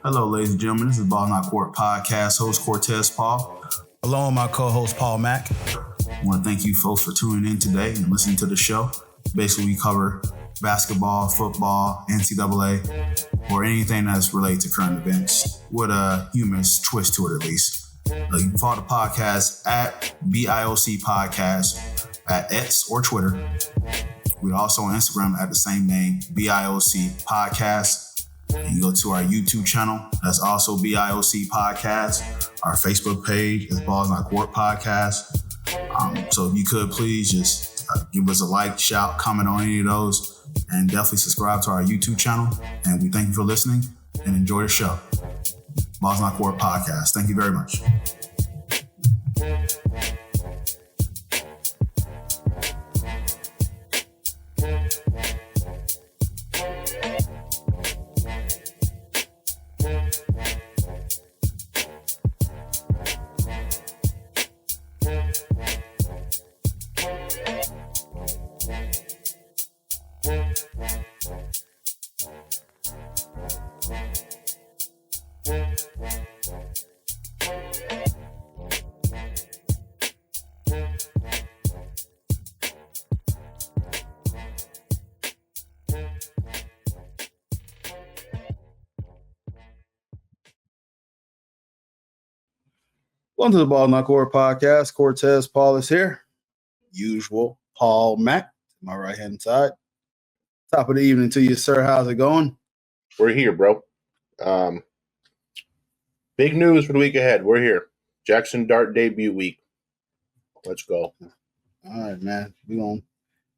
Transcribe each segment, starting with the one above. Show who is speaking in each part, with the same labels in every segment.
Speaker 1: Hello, ladies and gentlemen. This is Ball Not Court Podcast host Cortez Paul.
Speaker 2: Along with my co-host Paul Mack.
Speaker 1: I want to thank you folks for tuning in today and listening to the show. Basically, we cover basketball, football, NCAA, or anything that's related to current events with a humorous twist to it, at least. You can follow the podcast at BIOC Podcast at X or Twitter. We're also on Instagram at the same name, BIOC Podcast. You go to our YouTube channel, that's also BIOC Podcast. Our Facebook page is Balls Not Court Podcast. So if you could please just give us a like, shout, comment on any of those, and definitely subscribe to our YouTube channel. And we thank you for listening and enjoy the show. Balls Not Court Podcast. Thank you very much. Welcome to the Ball Not Court Podcast. Cortez Paul is here. Usual Paul Mack, my right hand side. Top of the evening to you, sir. How's it going?
Speaker 3: We're here, bro. Big news for the week ahead. We're here. Jackson Dart debut week. Let's go.
Speaker 1: All right, man. We're going to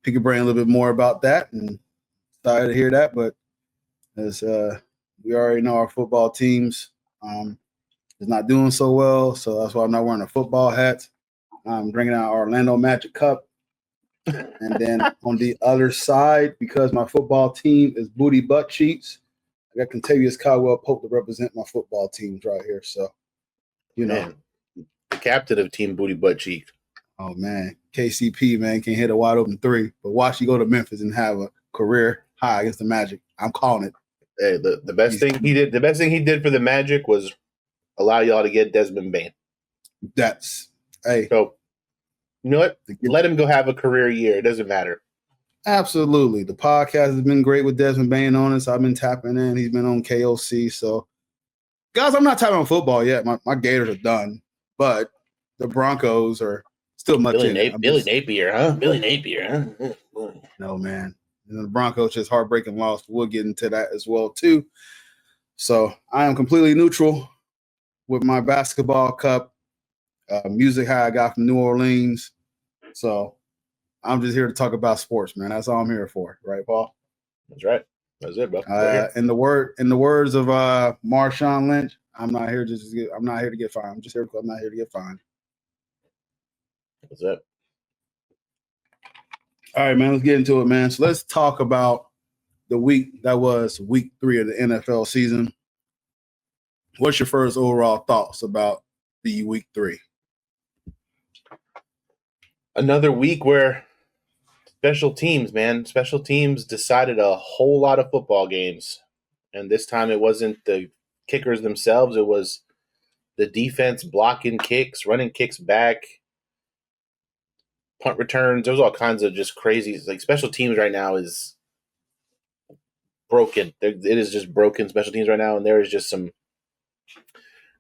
Speaker 1: pick your brain a little bit more about that, and excited to hear that. But as we already know, our football teams is not doing so well, so that's why I'm not wearing a football hat. I'm bringing out our Orlando Magic Cup. And then on the other side, because my football team is booty butt cheeks, I got Contavious Caldwell Pope to represent my football teams right here. So, you know.
Speaker 3: Man, the captain of Team Booty Butt Cheek.
Speaker 1: Oh, man. KCP, man, can hit a wide open three. But watch you go to Memphis and have a career high against the Magic. I'm calling it.
Speaker 3: Hey, the best thing he did for the Magic was allow y'all to get Desmond Bain. So, you know what? Let him go have a career year. It doesn't matter.
Speaker 1: Absolutely. The podcast has been great with Desmond Bain on it. So I've been tapping in. He's been on KOC. So, guys, I'm not tapping on football yet. My Gators are done. But the Broncos are still much in it.
Speaker 3: Billy Napier, huh? Billy Napier, huh?
Speaker 1: No, man. And the Broncos just heartbreaking loss. We'll get into that as well, too. So I am completely neutral with my basketball cup, music high I got from New Orleans. So I'm just here to talk about sports, man. That's all I'm here for, right, Paul?
Speaker 3: That's right. That's it, bro.
Speaker 1: In the words of Marshawn Lynch, I'm not here to get fined. I'm not here to get fined.
Speaker 3: That's it.
Speaker 1: All right, man. Let's get into it, man. So let's talk about the week that was week 3 of the NFL season. What's your first overall thoughts about the week 3?
Speaker 3: Another week where special teams decided a whole lot of football games. And this time it wasn't the kickers themselves. It was the defense blocking kicks, running kicks back, punt returns. There was all kinds of just crazy. Like, special teams right now is broken. It is just broken special teams right now. And there is just some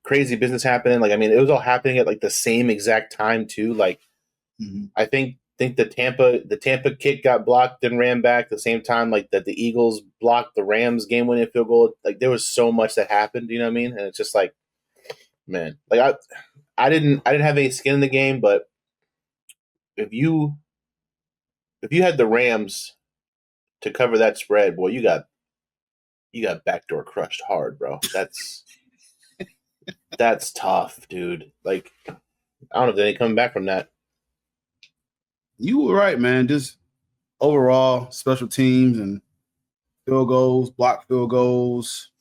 Speaker 3: crazy business happening. Like, I mean, it was all happening at like the same exact time too. Like, I think the Tampa kick got blocked and ran back at the same time, like that the Eagles blocked the Rams game-winning field goal. Like, there was so much that happened, you know what I mean? And it's just like, man, like I didn't have any skin in the game, but if you had the Rams to cover that spread, boy, you got backdoor crushed hard, bro. That's tough, dude. Like, I don't know if they ain't coming back from that.
Speaker 1: You were right, man. Just overall special teams and field goals, blocked field goals,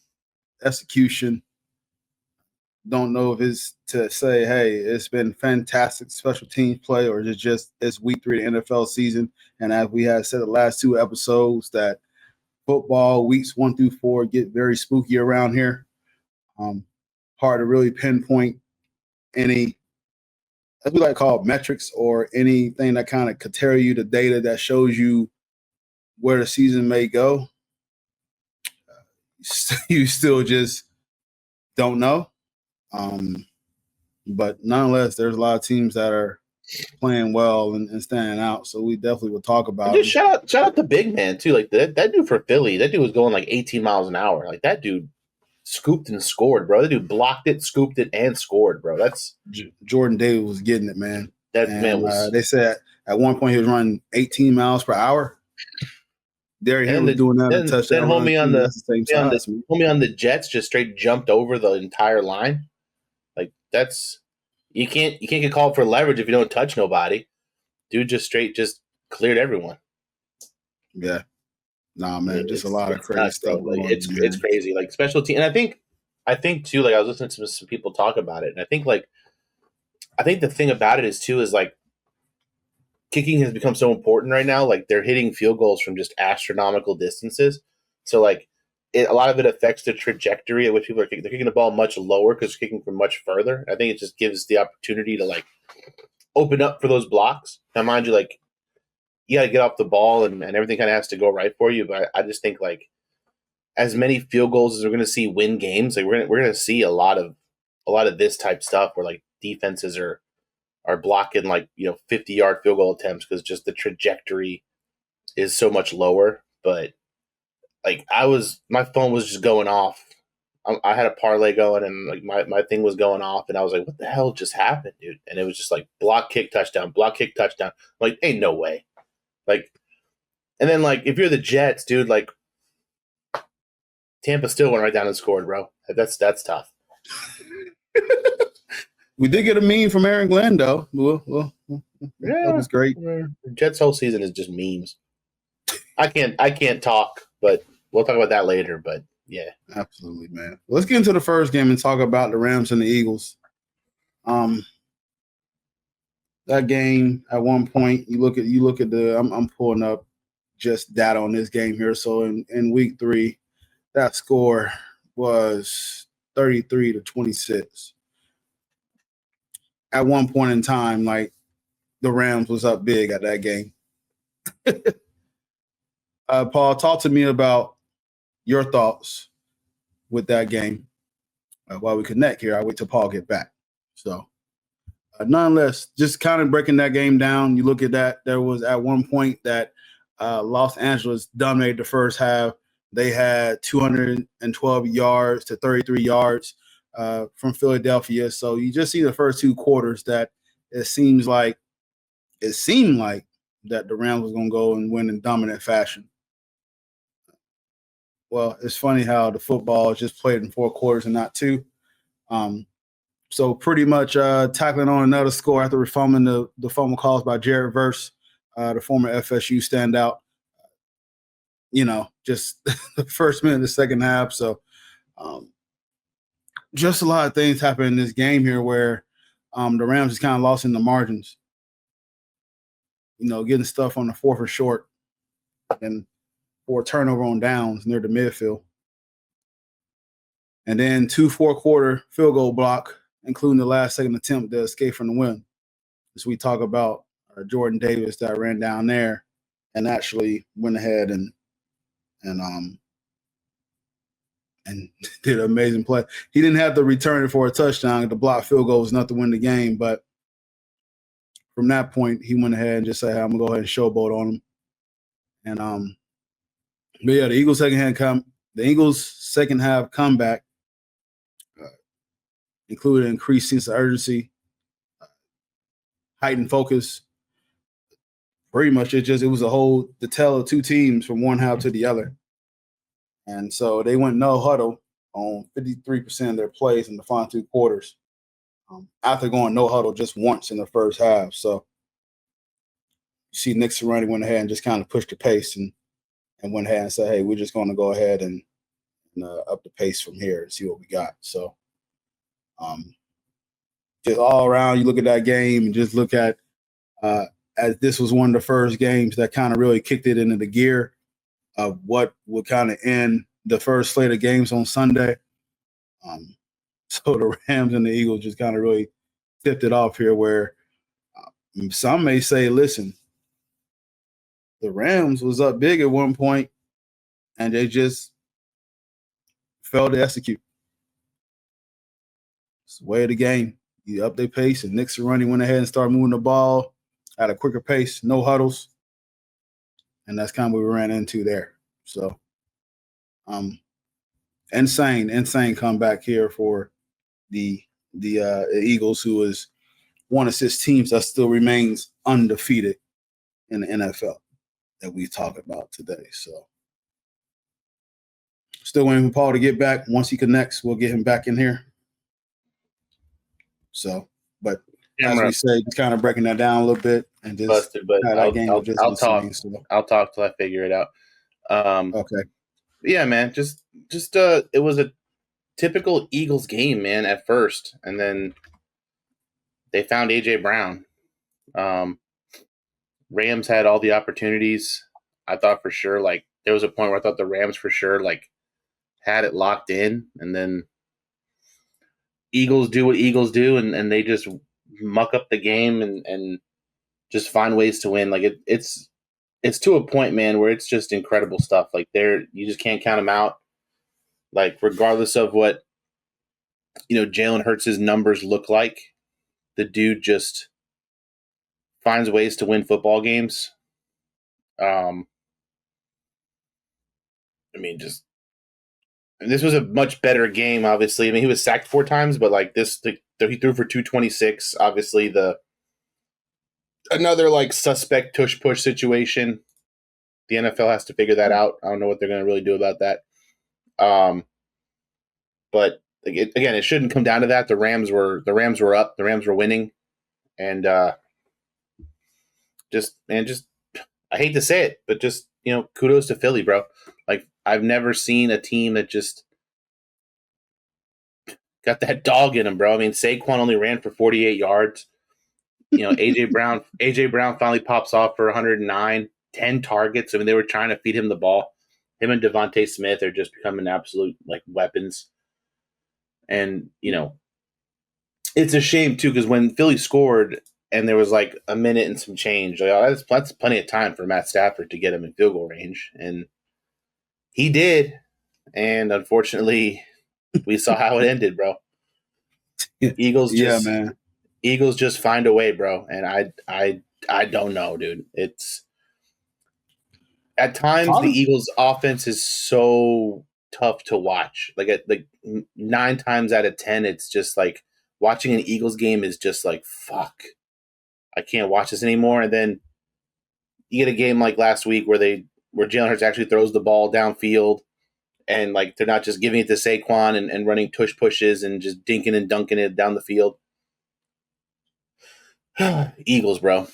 Speaker 1: execution. Don't know if it's to say, hey, it's been fantastic special teams play, or is it just it's week 3 of the NFL season. And as we had said the last 2 episodes, that
Speaker 4: football weeks 1 through 4 get very spooky around here. Hard to really pinpoint any, as we like to call it, metrics or anything that kind of could tell you the data that shows you where the season may go. You still just don't know. But nonetheless, there's a lot of teams that are playing well and standing out. So we definitely will talk about it.
Speaker 3: Shout out the big man, too. Like that dude for Philly, that dude was going like 18 miles an hour. Like that dude scooped and scored, bro. That dude blocked it, scooped it, and scored, bro. That's
Speaker 4: Jordan Davis was getting it, man.
Speaker 3: That man was.
Speaker 4: They said at one point he was running 18 miles per hour. Derrick Henry was doing that.
Speaker 3: Then homie on the Jets just straight jumped over the entire line. Like that's you can't get called for leverage if you don't touch nobody. Dude just cleared everyone.
Speaker 4: Yeah. Nah, man, just a lot of crazy stuff.
Speaker 3: Like, it's crazy. Like special team, and I think too. Like I was listening to some people talk about it, and I think the thing about it is like kicking has become so important right now. Like they're hitting field goals from just astronomical distances. So like a lot of it affects the trajectory at which people are kicking. They're kicking the ball much lower because they're kicking from much further. I think it just gives the opportunity to like open up for those blocks. Now, mind you, like you got to get off the ball and everything kind of has to go right for you. But I just think like as many field goals as we're going to see win games, like we're going to see a lot of this type stuff where like defenses are blocking like 50-yard field goal attempts because just the trajectory is so much lower. But like my phone was just going off. I had a parlay going and like my thing was going off and I was like, what the hell just happened, dude? And it was just like block, kick, touchdown, block, kick, touchdown. I'm like, ain't no way. Like, and then like if you're the Jets, dude, like Tampa still went right down and scored, bro. That's tough.
Speaker 4: We did get a meme from Aaron Glenn, though. Well, that was great.
Speaker 3: Jets' whole season is just memes. I can't talk, but we'll talk about that later. But yeah,
Speaker 4: absolutely, man. Let's get into the first game and talk about the Rams and the Eagles. That game at one point, you look at the. I'm pulling up just data on this game here. So in week 3, that score was 33-26. At one point in time, like the Rams was up big at that game. Paul, talk to me about your thoughts with that game while we connect here. I'll wait till Paul get back. So, nonetheless, just kind of breaking that game down, you look at that. There was at one point that Los Angeles dominated the first half. They had 212 yards to 33 yards. From Philadelphia. So you just see the first 2 quarters that it seemed like that the Rams was going to go and win in dominant fashion. Well, it's funny how the football is just played in 4 quarters and not 2. So pretty much tackling on another score after fumbling the fumble caused by Jared Verse, the former FSU standout. Just the first minute of the second half. So just a lot of things happen in this game here where the Rams just kind of lost in the margins. Getting stuff on the 4th or short and for a turnover on downs near the midfield. And then 2 4-quarter field goal block, including the last second attempt to escape from the win. As we talk about Jordan Davis that ran down there and actually went ahead and did an amazing play. He didn't have to return it for a touchdown. The blocked field goal was not to win the game, but from that point, he went ahead and just said, hey, I'm going to go ahead and showboat on him. And but yeah, the Eagles' second half comeback included increased sense of urgency, heightened focus. Pretty much it was the tale of 2 teams from one half to the other. And so they went no huddle on 53% of their plays in the final 2 quarters after going no huddle just once in the first half. So you see Nick Sirianni went ahead and just kind of pushed the pace and went ahead and said, hey, we're just going to go ahead and up the pace from here and see what we got. So just all around, you look at that game and just look at as this was one of the first games that kind of really kicked it into the gear of what would kind of end the first slate of games on Sunday. So the Rams and the Eagles just kind of really tipped it off here, where some may say, listen, the Rams was up big at one point and they just failed to execute. It's the way of the game. You up their pace, and Knicks running went ahead and started moving the ball at a quicker pace, no huddles. And that's kind of what we ran into there. So insane comeback here for the Eagles, who is one of 6 teams that still remains undefeated in the NFL that we talk about today. So still waiting for Paul to get back. Once he connects, we'll get him back in here. So, but as we say, just kind of breaking that down a little bit and just
Speaker 3: busted, but I'll talk.
Speaker 4: So.
Speaker 3: I'll talk till I figure it out.
Speaker 4: Okay.
Speaker 3: Yeah, man. Just it was a typical Eagles game, man, at first, and then they found AJ Brown. Rams had all the opportunities. I thought for sure, like, there was a point where I thought the Rams for sure, like, had it locked in, and then Eagles do what Eagles do, and they just muck up the game and just find ways to win. Like, it's to a point, man, where it's just incredible stuff. Like, you just can't count them out. Like, regardless of what, Jalen Hurts' numbers look like, the dude just finds ways to win football games. This was a much better game, obviously. I mean, he was sacked 4 times, but like he threw for 226. Obviously, another like suspect tush push situation. The NFL has to figure that out. I don't know what they're going to really do about that. But again, it shouldn't come down to that. The Rams were up. The Rams were winning, and I hate to say it, but just kudos to Philly, bro. Like, I've never seen a team that just got that dog in them, bro. I mean, Saquon only ran for 48 yards. AJ Brown finally pops off for 109, 10 targets. I mean, they were trying to feed him the ball. Him and Devontae Smith are just becoming absolute like weapons. And, it's a shame too, because when Philly scored and there was like a minute and some change, like, that's plenty of time for Matt Stafford to get him in field goal range. And he did. And unfortunately, we saw how it ended, bro. Eagles just find a way, bro. And I don't know, dude. It's at times the Eagles offense is so tough to watch. Like 9 times out of 10, it's just like watching an Eagles game is just like, fuck, I can't watch this anymore. And then you get a game like last week where Jalen Hurts actually throws the ball downfield, and like they're not just giving it to Saquon and running tush pushes and just dinking and dunking it down the field. Eagles, bro.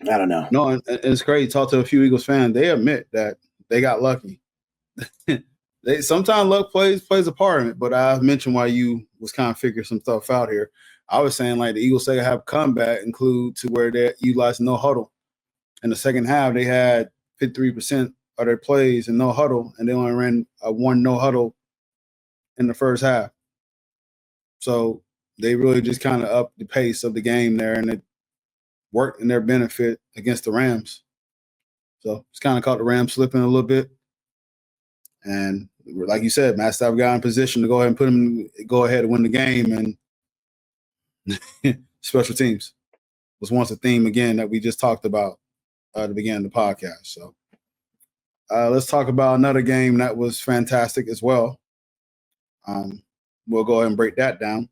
Speaker 3: I don't know.
Speaker 4: No, and it's crazy. Talk to a few Eagles fans. They admit that they got lucky. Sometimes luck plays a part in it, but I mentioned why you was kind of figuring some stuff out here. I was saying like the Eagles second half comeback include to where they utilized no huddle. In the second half, they had 53% of their plays in no huddle, and they only ran one no huddle in the first half. So they really just kind of upped the pace of the game there, and it worked in their benefit against the Rams. So it's kind of caught the Rams slipping a little bit. And like you said, Matt Stafford got in position to go ahead and go ahead and win the game. And special teams was once a theme again that we just talked about at the beginning of the podcast. So let's talk about another game that was fantastic as well. We'll go ahead and break that down.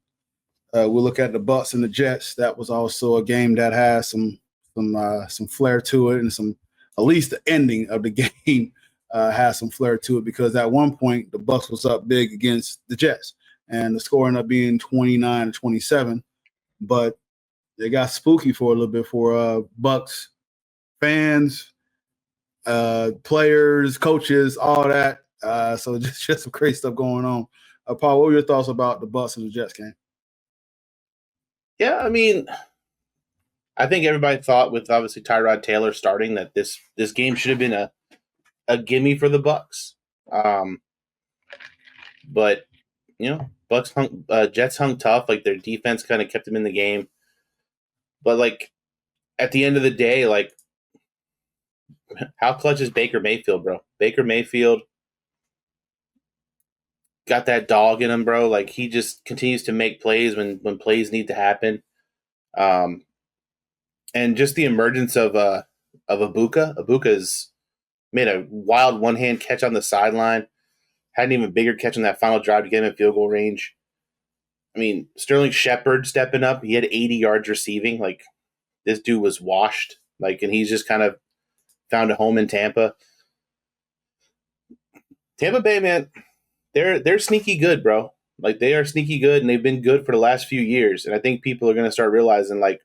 Speaker 4: We'll look at the Bucs and the Jets. That was also a game that has some flair to it, and at least the ending of the game has some flair to it, because at one point the Bucs was up big against the Jets, and the score ended up being 29-27. But they got spooky for a little bit for Bucs fans, players, coaches, all that. So just some crazy stuff going on. Paul, what were your thoughts about the Bucs and the Jets game?
Speaker 3: Yeah, I mean, I think everybody thought with obviously Tyrod Taylor starting that this game should have been a a gimme for the Bucks. But Jets hung tough. Like, their defense kind of kept them in the game. But like, at the end of the day, like, how clutch is Baker Mayfield, bro? Baker Mayfield got that dog in him, bro. Like, he just continues to make plays when plays need to happen. And just the emergence of Ibuka. Ibuka's made a wild one-hand catch on the sideline. Had an even bigger catch on that final drive to get him in field goal range. I mean, Sterling Shepard stepping up. He had 80 yards receiving. Like, this dude was washed. Like, and he's just kind of found a home in Tampa. Tampa Bay, man, they're sneaky good, bro. Like, they are sneaky good, and they've been good for the last few years. And I think people are going to start realizing, like,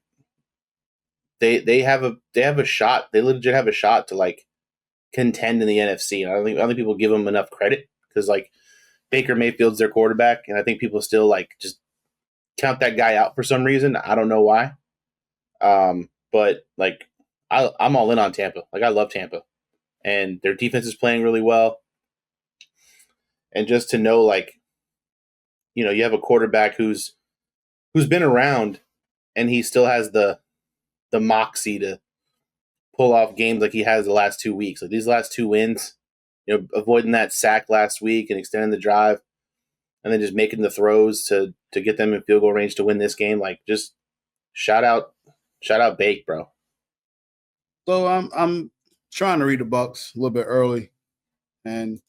Speaker 3: they have a shot. They legit have a shot to, like, contend in the NFC. And I don't think people give them enough credit because, like, Baker Mayfield's their quarterback, and I think people still, like, just count that guy out for some reason. I don't know why. But, like, I'm all in on Tampa. Like, I love Tampa. And their defense is playing really well. And just to know, like, you know, you have a quarterback who's been around, and he still has the moxie to pull off games like he has the last 2 weeks. Like, these last 2 wins, you know, avoiding that sack last week and extending the drive, and then just making the throws to get them in field goal range to win this game. Like, just shout out Bake, bro.
Speaker 4: So I'm trying to read the Bucks a little bit early, and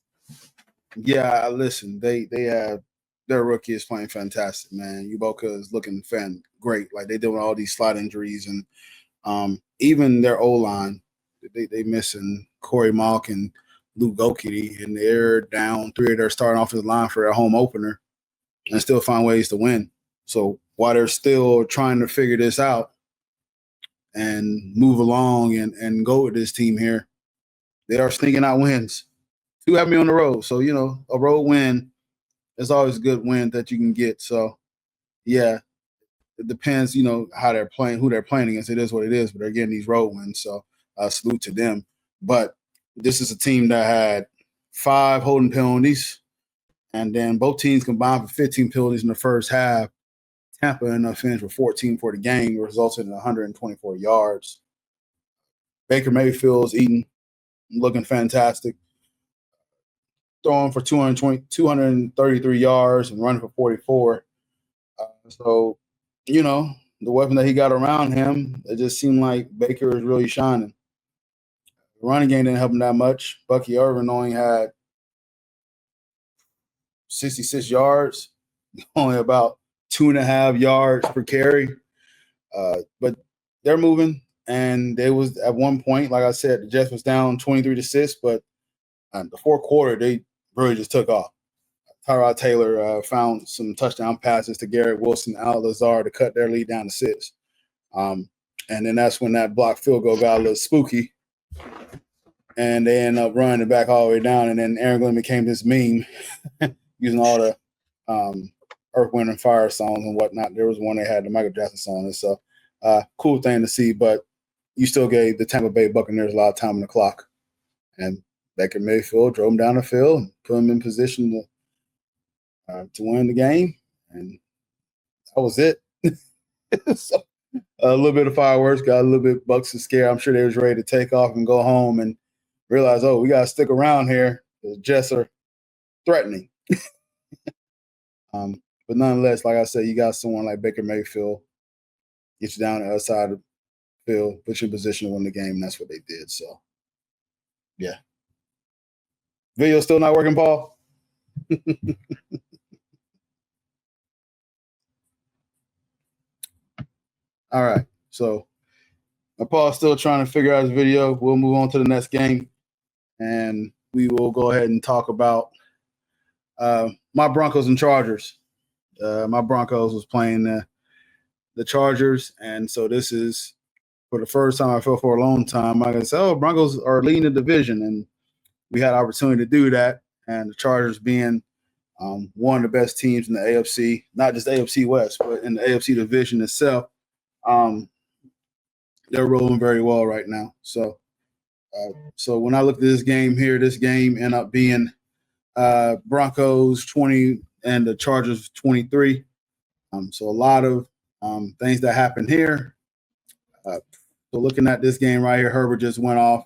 Speaker 4: yeah, listen, they have their rookie is playing fantastic, man. Uboka is looking great. Like, they doing all these slot injuries, and even their O-line, they missing Corey Malk and Luke Gokity, and they're down 3 of their starting offensive line for their home opener, and still find ways to win. So while they're still trying to figure this out and move along and go with this team here, they are sneaking out wins. 2 have me on the road. So, you know, a road win is always a good win that you can get. So, yeah, it depends, you know, how they're playing, who they're playing against. It is what it is, but they're getting these road wins. So, salute to them. But this is a team that had 5 holding penalties, and then both teams combined for 15 penalties in the first half. Tampa ended up finished with 14 for the game, resulting in 124 yards. Baker Mayfield's looking fantastic, throwing for 233 yards and running for 44. So, you know, the weapon that he got around him, it just seemed like Baker is really shining. The running game didn't help him that much. Bucky Irvin only had 66 yards, only about 2.5 yards per carry. But they're moving, and they was at one point, like I said, the Jets was down 23-6, but the fourth quarter, they really just took off. Tyrod Taylor found some touchdown passes to Garrett Wilson, Al Lazard to cut their lead down to 6. And then that's when that blocked field goal got a little spooky, and they ended up running it back all the way down, and then Aaron Glenn became this meme using all the Earth, Wind, and Fire songs and whatnot. There was one they had the Michael Jackson song, and so cool thing to see, but you still gave the Tampa Bay Buccaneers a lot of time on the clock. And Baker Mayfield drove him down the field and put him in position to win the game, and that was it. So, a little bit of fireworks, got a little bit Bucks to scare. I'm sure they was ready to take off and go home and realize, oh, we got to stick around here. The Jets are threatening. But nonetheless, like I said, you got someone like Baker Mayfield, get you down the other side of the field, put you in position to win the game, and that's what they did. So, yeah. Video still not working, Paul? All right. So, Paul's still trying to figure out his video. We'll move on to the next game, and we will go ahead and talk about my Broncos and Chargers. My Broncos was playing the Chargers, and so this is for the first time I feel for a long time. I can say, oh, Broncos are leading the division, and we had opportunity to do that. And the Chargers being one of the best teams in the AFC, not just AFC West, but in the AFC division itself, they're rolling very well right now. So So when I looked at this game here, this game ended up being Broncos 20 and the Chargers 23. So a lot of things that happened here. So looking at this game right here, Herbert just went off,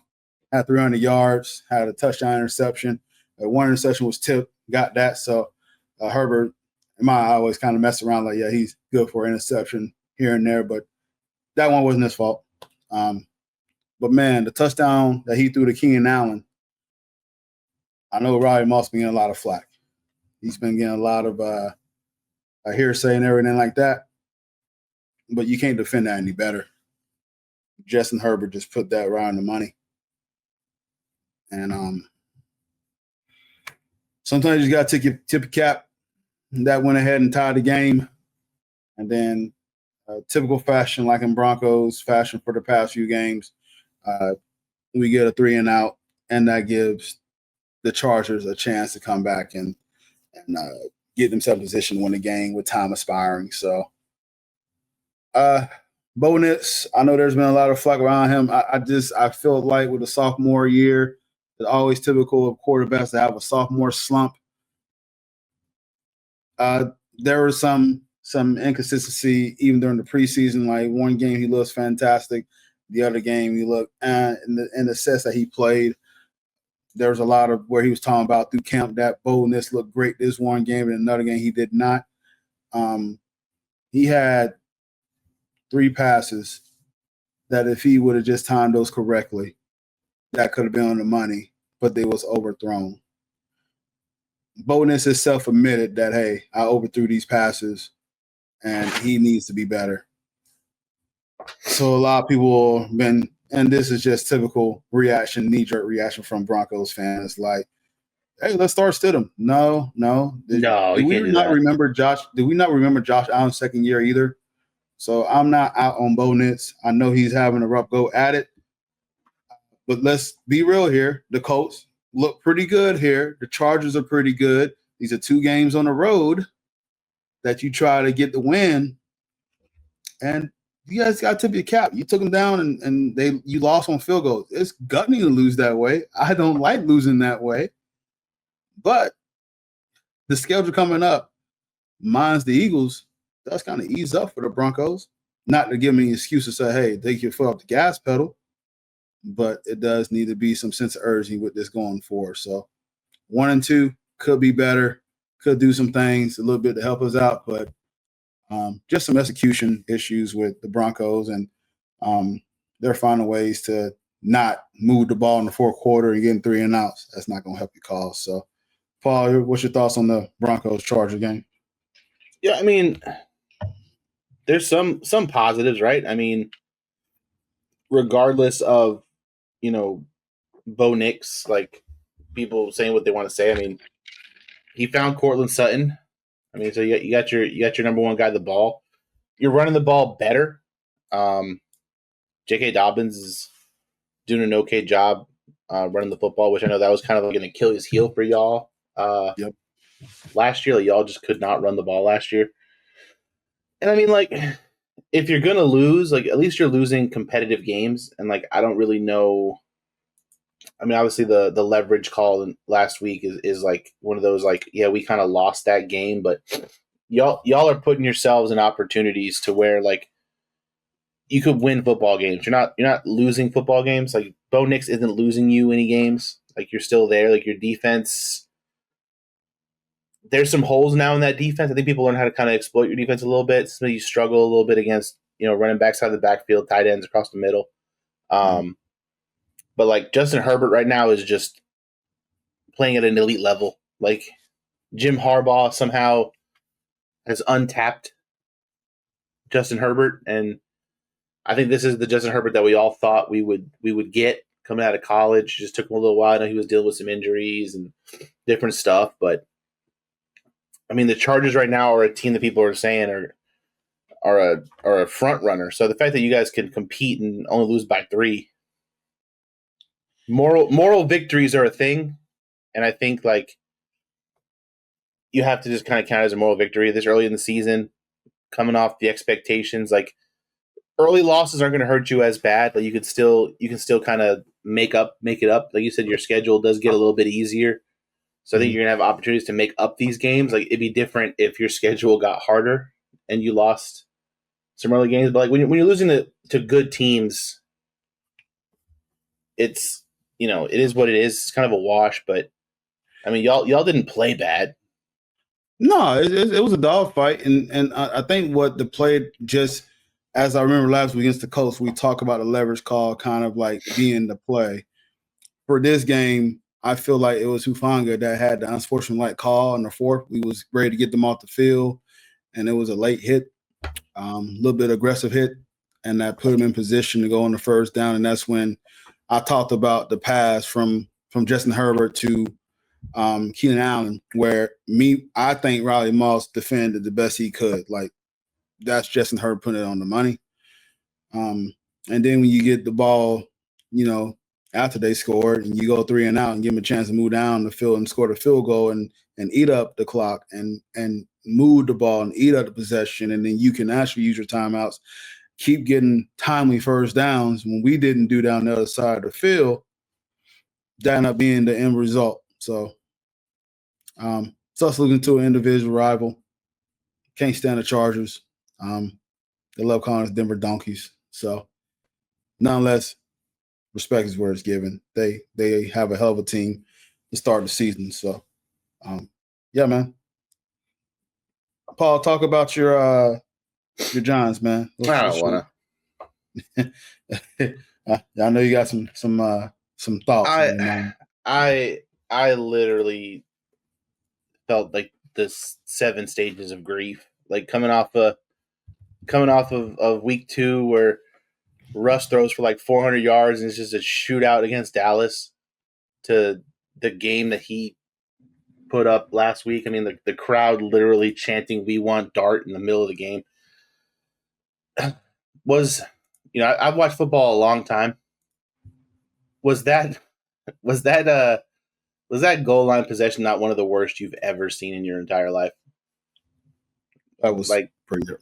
Speaker 4: had 300 yards, had a touchdown interception. One interception was tipped, got that. So Herbert, in my eye, always kind of mess around like, yeah, he's good for an interception here and there, but that one wasn't his fault. But, man, the touchdown that he threw to Keenan Allen, I know Robbie Moss been getting a lot of flack. He's been getting a lot of hearsay and everything like that. But you can't defend that any better. Justin Herbert just put that right on the money. And sometimes you got to tip your cap. That went ahead and tied the game. And then typical fashion, like in Broncos fashion for the past few games, we get a 3-and-out, and that gives the Chargers a chance to come back and get themselves in position to win the game with time expiring. So, Bo Nix, I know there's been a lot of flack around him. I feel like with the sophomore year, it's always typical of quarterbacks to have a sophomore slump. There was some inconsistency even during the preseason. Like one game he looks fantastic, the other game he looked in the sets that he played. There was a lot of where he was talking about through camp that Bo Nix looked great this one game, and another game he did not. He had 3 passes that if he would have just timed those correctly, that could have been on the money, but they was overthrown. Bo Nix himself admitted that, hey, I overthrew these passes, and he needs to be better. So a lot of people have been, and this is just typical reaction, knee-jerk reaction from Broncos fans, like, hey, let's start Stidham. No. Did we not remember Josh Allen's second year either? So I'm not out on Bo Nix. I know he's having a rough go at it. But let's be real here. The Colts look pretty good here. The Chargers are pretty good. These are 2 games on the road that you try to get the win. And you guys got to tip your cap. You took them down and you lost on field goals. It's gutting to lose that way. I don't like losing that way. But the schedule coming up, mine's the Eagles, that's kind of ease up for the Broncos. Not to give me an excuse to say, hey, take your foot off the gas pedal. But it does need to be some sense of urgency with this going forward. So 1 and 2 could be better, could do some things a little bit to help us out, but just some execution issues with the Broncos, and they're finding ways to not move the ball in the fourth quarter and getting 3-and-outs. That's not going to help your cause. So, Paul, what's your thoughts on the Broncos-Chargers game?
Speaker 3: Yeah, I mean, there's some positives, right? I mean, regardless of, Bo Nix, like people saying what they want to say. I mean, he found Cortland Sutton. I mean, so you got your number one guy the ball. You're running the ball better. J.K. Dobbins is doing an okay job running the football, which I know that was kind of like an Achilles heel for y'all.
Speaker 4: Yep.
Speaker 3: Last year, like, y'all just could not run the ball last year. And I mean, like, if you're gonna lose, like, at least you're losing competitive games. And like, I don't really know. I mean, obviously the leverage call last week is like one of those, like, yeah, we kind of lost that game, but y'all are putting yourselves in opportunities to where, like, you could win football games. You're not losing football games. Like, Bo Nix isn't losing you any games. Like, you're still there. Like, your defense, there's some holes now in that defense. I think people learn how to kind of exploit your defense a little bit. So you struggle a little bit against, running backs out of the backfield, tight ends across the middle. But like Justin Herbert right now is just playing at an elite level. Like, Jim Harbaugh somehow has untapped Justin Herbert, and I think this is the Justin Herbert that we all thought we would get coming out of college. Just took him a little while. I know he was dealing with some injuries and different stuff, but I mean, the Chargers right now are a team that people are saying are a front runner. So the fact that you guys can compete and only lose by 3. Moral victories are a thing, and I think, like, you have to just kind of count as a moral victory this early in the season, coming off the expectations. Like, early losses aren't going to hurt you as bad. Like you can still kind of make it up. Like you said, your schedule does get a little bit easier. So I think you're going to have opportunities to make up these games. Like it'd be different if your schedule got harder and you lost some early games. But like when you're losing to good teams, it's, it is what it is. It's kind of a wash, but I mean, y'all didn't play bad.
Speaker 4: No, it was a dogfight, and I think what the play, just as I remember last week against the Colts, we talk about the leverage call kind of like being the play. For this game, I feel like it was Hufanga that had the unsportsmanlike call in the fourth. We was ready to get them off the field, and it was a late hit, a little bit aggressive hit, and that put him in position to go on the first down. And that's when I talked about the pass from Justin Herbert to Keenan Allen, where I think Riley Moss defended the best he could. Like that's Justin Herbert putting it on the money. And then when you get the ball, after they scored and you go 3 and out and give them a chance to move down the field and score the field goal and eat up the clock and move the ball and eat up the possession, and then you can actually use your timeouts, keep getting timely first downs when we didn't do down the other side of the field, that ended up being the end result. So it's us looking to an individual rival. Can't stand the Chargers. They love calling us Denver Donkeys. So nonetheless, respect is where it's given. They have a hell of a team to start the season. So yeah, man. Paul, talk about your Giants, man.
Speaker 3: I don't want
Speaker 4: to. I know you got some thoughts.
Speaker 3: I literally felt like the 7 stages of grief, like coming off of week 2 where Russ throws for like 400 yards and it's just a shootout against Dallas, to the game that he put up last week. I mean, the crowd literally chanting "We want Dart" in the middle of the game. I've watched football a long time. Was that goal line possession not one of the worst you've ever seen in your entire life?
Speaker 4: That was
Speaker 3: like
Speaker 4: pretty good.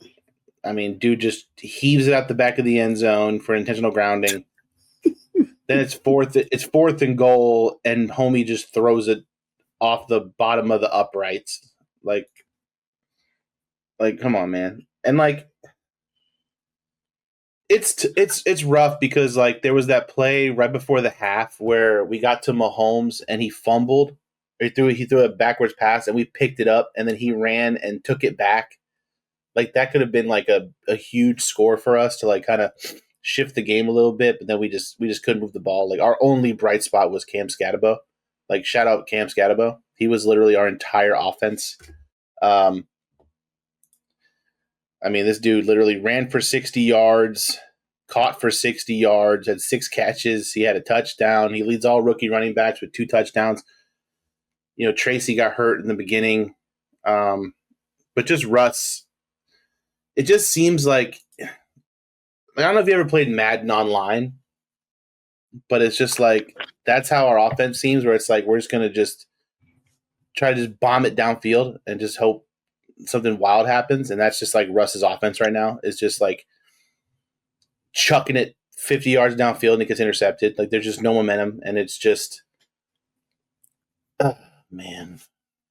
Speaker 3: I mean, dude just heaves it out the back of the end zone for intentional grounding. Then it's fourth and goal, and homie just throws it off the bottom of the uprights. Like come on, man. And like it's rough because like there was that play right before the half where we got to Mahomes and he fumbled. He threw a backwards pass and we picked it up, and then he ran and took it back. Like that could have been like a huge score for us to like kind of shift the game a little bit, but then we just couldn't move the ball. Like our only bright spot was Cam Scatabo. Like shout out Cam Scatabo. He was literally our entire offense. I mean, this dude literally ran for 60 yards, caught for 60 yards, had 6 catches. He had a touchdown. He leads all rookie running backs with 2 touchdowns. Tracy got hurt in the beginning. But just Russ, it just seems like I don't know if you ever played Madden online, but it's just like that's how our offense seems, where it's like we're just going to just try to just bomb it downfield and just hope something wild happens. And that's just like Russ's offense right now. It's just like chucking it 50 yards downfield and it gets intercepted. Like there's just no momentum, and it's just man.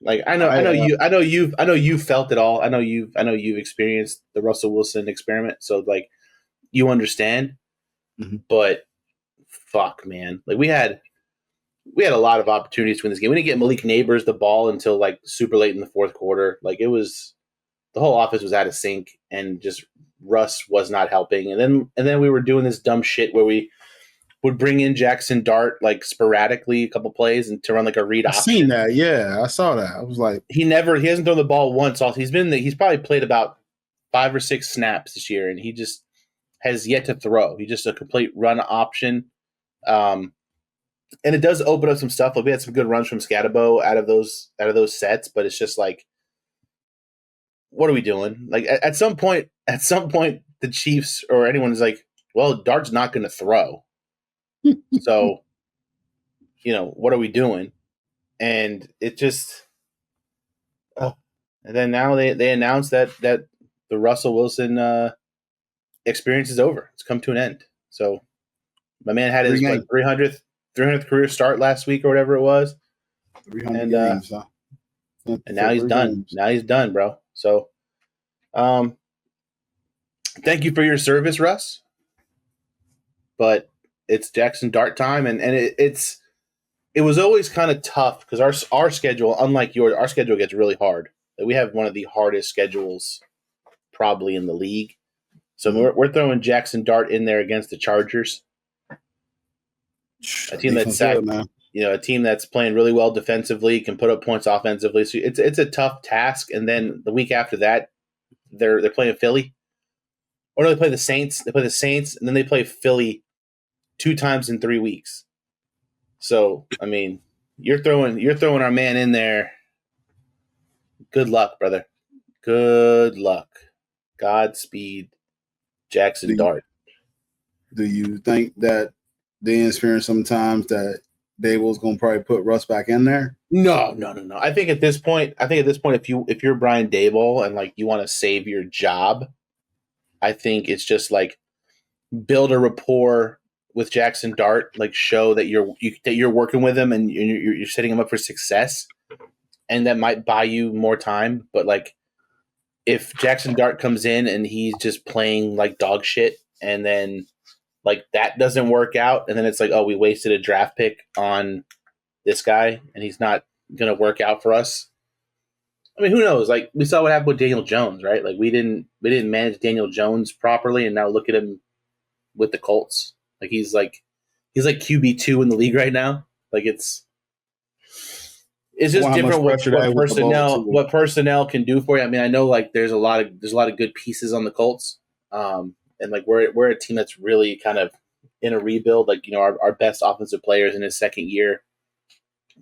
Speaker 3: Like I know you've felt it all. I know you've experienced the Russell Wilson experiment. So like you understand, but fuck, man. Like we had a lot of opportunities to win this game. We didn't get Malik Neighbors the ball until like super late in the fourth quarter. Like it was the whole offense was out of sync, and just Russ was not helping. And then we were doing this dumb shit where we would bring in Jackson Dart like sporadically a couple plays and to run like a read option.
Speaker 4: I've seen that. Yeah, I saw that. I was like,
Speaker 3: he hasn't thrown the ball once. He's probably played about 5 or 6 snaps this year, and he just has yet to throw. He's just a complete run option. And it does open up some stuff. Like we had some good runs from Scatabo out of those sets, but it's just like, what are we doing? Like at some point, the Chiefs or anyone is like, well, Dart's not going to throw. So, what are we doing? And it just, and then now they announced that the Russell Wilson experience is over. It's come to an end. So my man had his 300th career start last week or whatever it was.
Speaker 4: 300 games, huh?
Speaker 3: And now he's done. Games. Now he's done, bro. So thank you for your service, Russ. But it's Jackson Dart time, and it was always kind of tough because our schedule, unlike yours, our schedule gets really hard. We have one of the hardest schedules probably in the league. So we're throwing Jackson Dart in there against the Chargers, a team that's a team that's playing really well defensively, can put up points offensively. So it's a tough task. And then the week after that, they're playing Philly, or no, they play the Saints. They play the Saints, and then they play Philly 2 times in 3 weeks. So I mean, you're throwing our man in there. Good luck, brother. Good luck. Godspeed, Jackson Dart.
Speaker 4: Do you think that they experience sometimes that Dable's going to probably put Russ back in there?
Speaker 3: No. I think at this point, if you're Brian Dable and like you want to save your job, I think it's just like build a rapport with Jackson Dart, like show that you're working with him and you're setting him up for success, and that might buy you more time. But like, if Jackson Dart comes in and he's just playing like dog shit, and then like that doesn't work out, and then it's like, oh, we wasted a draft pick on this guy, and he's not gonna work out for us. I mean, who knows? Like, we saw what happened with Daniel Jones, right? Like, we didn't manage Daniel Jones properly, and now look at him with the Colts. Like, he's like QB2 in the league right now. Like, it's just different what personnel can do for you. I mean, I know like there's a lot of good pieces on the Colts, and like we're a team that's really kind of in a rebuild. Like, you know, our best offensive players in his second year.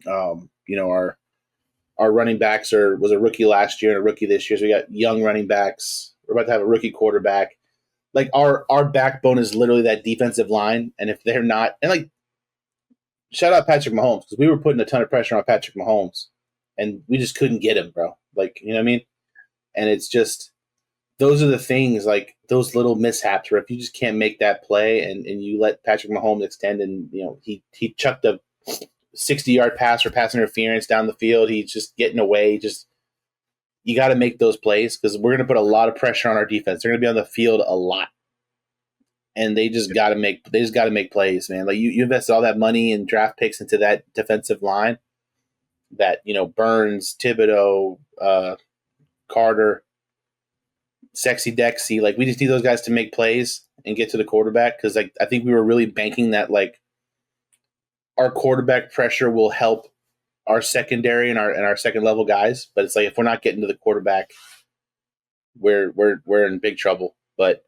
Speaker 3: You know, our running backs was a rookie last year and a rookie this year. So we got young running backs. We're about to have a rookie quarterback. Like our backbone is literally that defensive line, and if they're not, and like, shout out Patrick Mahomes, because we were putting a ton of pressure on Patrick Mahomes, and we just couldn't get him, bro. Like, you know what I mean? And it's just, those are the things, like those little mishaps where if you just can't make that play and you let Patrick Mahomes extend, and you know he chucked a 60-yard pass or pass interference down the field, he's just getting away. Just, you got to make those plays, because we're going to put a lot of pressure on our defense. They're going to be on the field a lot, and they just got to make plays, man. Like you invested all that money and draft picks into that defensive line, that, you know, Burns, Thibodeau, Carter, Sexy Dexy. Like, we just need those guys to make plays and get to the quarterback, because like I think we were really banking that like our quarterback pressure will help our secondary and our second level guys. But it's like, if we're not getting to the quarterback, we're in big trouble. But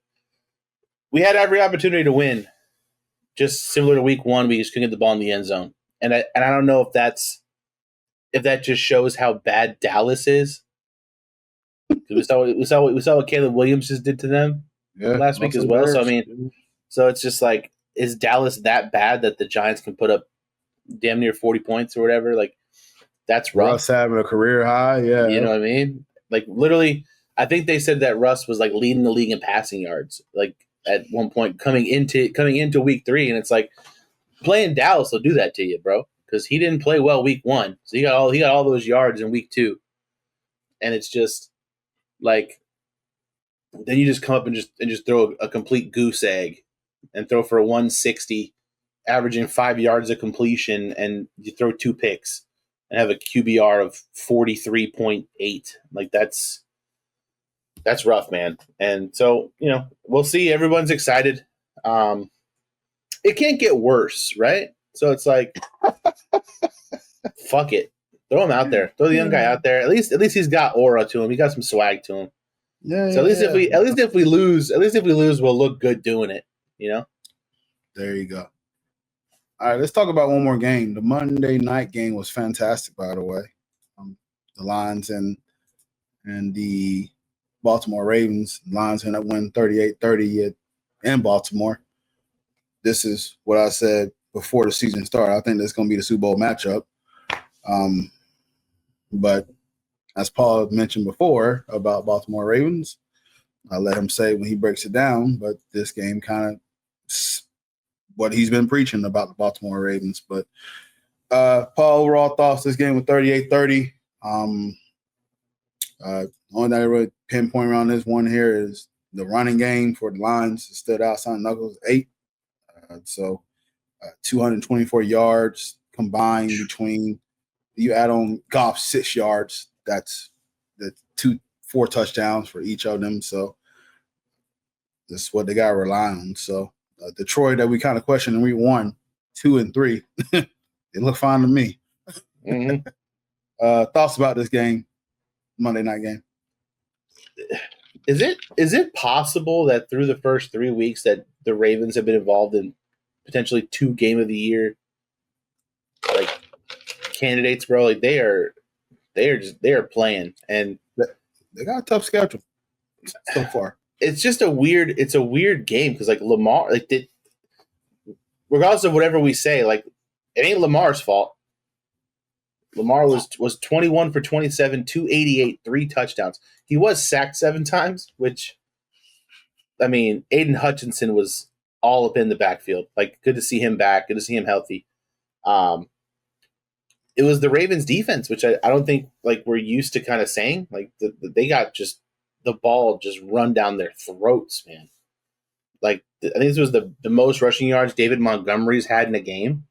Speaker 3: we had every opportunity to win. Just similar to week 1, we just couldn't get the ball in the end zone. And I don't know if that just shows how bad Dallas is. We saw what Caleb Williams just did to them last week as well. So I mean, so it's just like, is Dallas that bad that the Giants can put up damn near 40 points or whatever? Like, that's rough.
Speaker 4: Russ having a career high, yeah.
Speaker 3: You know what I mean? Like, literally, I think they said that Russ was like leading the league in passing yards, like at one point coming into week 3, and it's like, playing Dallas will do that to you, bro, because he didn't play well week 1, so he got all those yards in week 2, and it's just like, then you just come up and just throw a complete goose egg and throw for a 160, averaging 5 yards of completion, and you throw 2 picks and have a QBR of 43.8. Like, that's rough, man. And so, you know, we'll see. Everyone's excited. It can't get worse, right? So it's like, fuck it. Throw him out there. Throw the young guy out there. At least he's got aura to him. He got some swag to him.
Speaker 4: Yeah.
Speaker 3: So at least if we lose, we'll look good doing it. You know.
Speaker 4: There you go. All right, let's talk about one more game. The Monday night game was fantastic, by the way. The Lions and the Baltimore Ravens. Lions ended up winning 38-30 in Baltimore. This is what I said before the season started. I think that's going to be the Super Bowl matchup. But as Paul mentioned before about Baltimore Ravens, I'll let him say when he breaks it down. But this game kind of what he's been preaching about the Baltimore Ravens. But Paul, overall thoughts this game with 38-30. Only thing I really pinpoint around this one here is the running game for the Lions stood out. Son Knuckles 8. 224 yards combined between you add on Goff 6 yards. That's the 4 touchdowns for each of them. So that's what they got to rely on. So Detroit that we kind of questioned in week 1, 2, and 3, it looked fine to me.
Speaker 3: Mm-hmm.
Speaker 4: Thoughts about this game, Monday night game?
Speaker 3: Is it possible that through the first 3 weeks that the Ravens have been involved in potentially 2 game of the year like candidates, bro? Like they are playing, and
Speaker 4: they got a tough schedule so far.
Speaker 3: It's just a weird game because like Lamar, like regardless of whatever we say, like it ain't Lamar's fault. Lamar was 21 for 27, 288, 3 touchdowns. He was sacked 7 times, which, I mean, Aiden Hutchinson was all up in the backfield. Like, good to see him back. Good to see him healthy. It was the Ravens defense, which I don't think like we're used to kind of saying. Like they got just the ball just run down their throats, man. Like I think this was the most rushing yards David Montgomery's had in a game.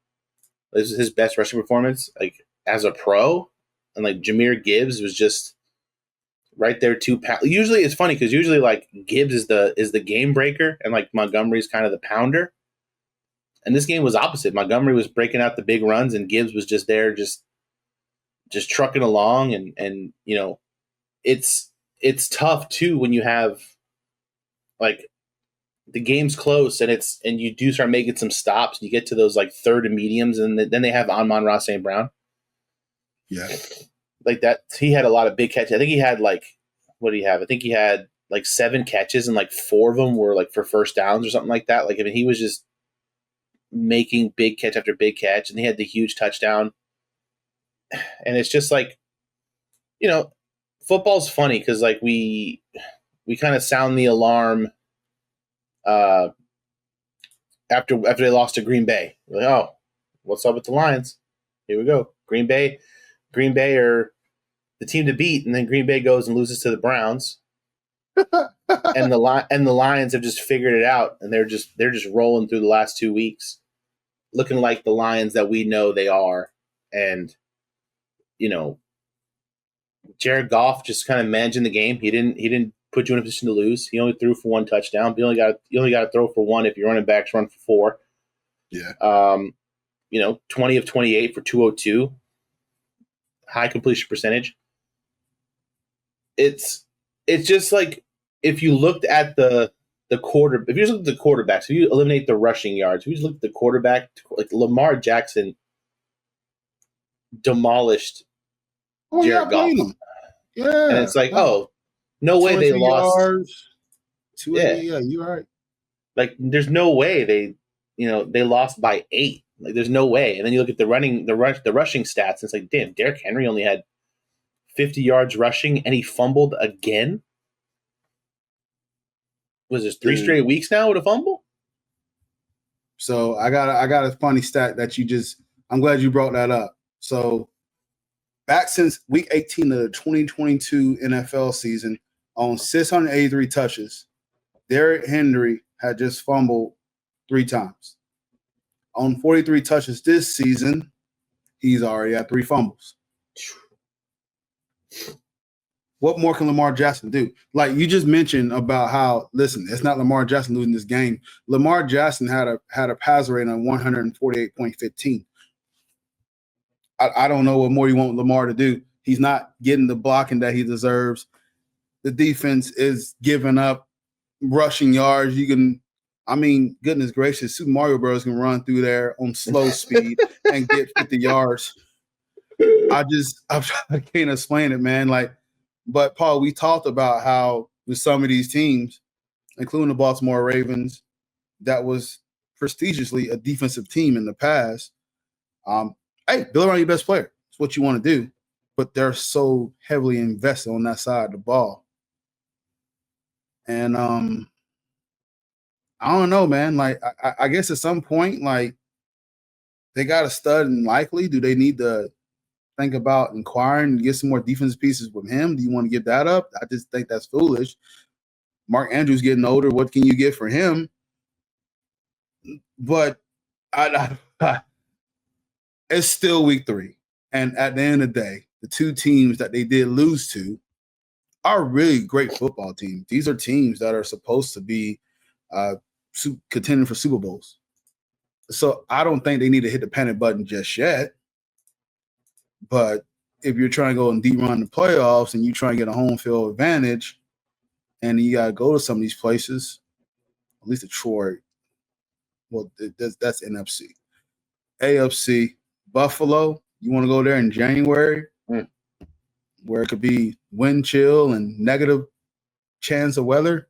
Speaker 3: This is his best rushing performance, like as a pro. And like Jahmyr Gibbs was just right there too. Usually it's funny because usually like Gibbs is the game breaker and like Montgomery's kind of the pounder. And this game was opposite. Montgomery was breaking out the big runs and Gibbs was just there just trucking along and you know, it's tough too when you have like the game's close and you do start making some stops. You get to those like third and mediums and then they have Amon-Ra St. Brown.
Speaker 4: Yeah.
Speaker 3: Like that, he had a lot of big catches. I think he had like, what did he have? I think he had like 7 catches and like 4 of them were like for first downs or something like that. Like, I mean, he was just making big catch after big catch and he had the huge touchdown. And it's just like, you know, football's funny because like we kind of sound the alarm after they lost to Green Bay. We're like, oh, what's up with the Lions? Here we go. Green Bay are the team to beat, and then Green Bay goes and loses to the Browns. and the Lions have just figured it out, and they're just rolling through the last 2 weeks, looking like the Lions that we know they are. And you know, Jared Goff just kind of managing the game. He didn't put you in a position to lose. He only threw for 1 touchdown. You only got to throw for 1 if your running backs run for 4.
Speaker 4: Yeah.
Speaker 3: You know, 20 of 28 for 202. High completion percentage. It's just like if you looked at the quarterbacks, if you eliminate the rushing yards, if you just look at the quarterback, like Lamar Jackson demolished Jared Goff.
Speaker 4: Yeah.
Speaker 3: And it's like, oh, no way they lost.
Speaker 4: Yards, 280, yeah, you're right.
Speaker 3: Like, there's no way they lost by 8. Like, there's no way. And then you look at the rushing stats, and it's like, damn, Derrick Henry only had 50 yards rushing, and he fumbled again. Was this 3 straight weeks now with a fumble?
Speaker 4: So I got a funny stat that I'm glad you brought that up. So back since week 18 of the 2022 NFL season, on 683 touches, Derrick Henry had just fumbled 3 times. On 43 touches this season, he's already at 3 fumbles. What more can Lamar Jackson do? Like you just mentioned about how, listen, it's not Lamar Jackson losing this game. Lamar Jackson had a passer rating of 148.15. I don't know what more you want Lamar to do. He's not getting the blocking that he deserves. The defense is giving up rushing yards. Goodness gracious, Super Mario Bros. Can run through there on slow speed and get 50 yards. I can't explain it, man. Like, but Paul, we talked about how with some of these teams, including the Baltimore Ravens, that was prestigiously a defensive team in the past. Hey, build around your best player. It's what you want to do. But they're so heavily invested on that side of the ball. And I don't know, man. Like, I guess at some point, like, they got a stud and Likely. Do they need to think about inquiring and get some more defensive pieces with him? Do you want to give that up? I just think that's foolish. Mark Andrews getting older. What can you get for him? But it's still week 3. And at the end of the day, the two teams that they did lose to are really great football teams. These are teams that are supposed to be contending for Super Bowls. So I don't think they need to hit the panic button just yet. But if you're trying to go and deep run the playoffs and you try and get a home field advantage and you got to go to some of these places, at least Detroit, well, that's NFC. AFC, Buffalo, you want to go there in January where it could be wind chill and negative chance of weather?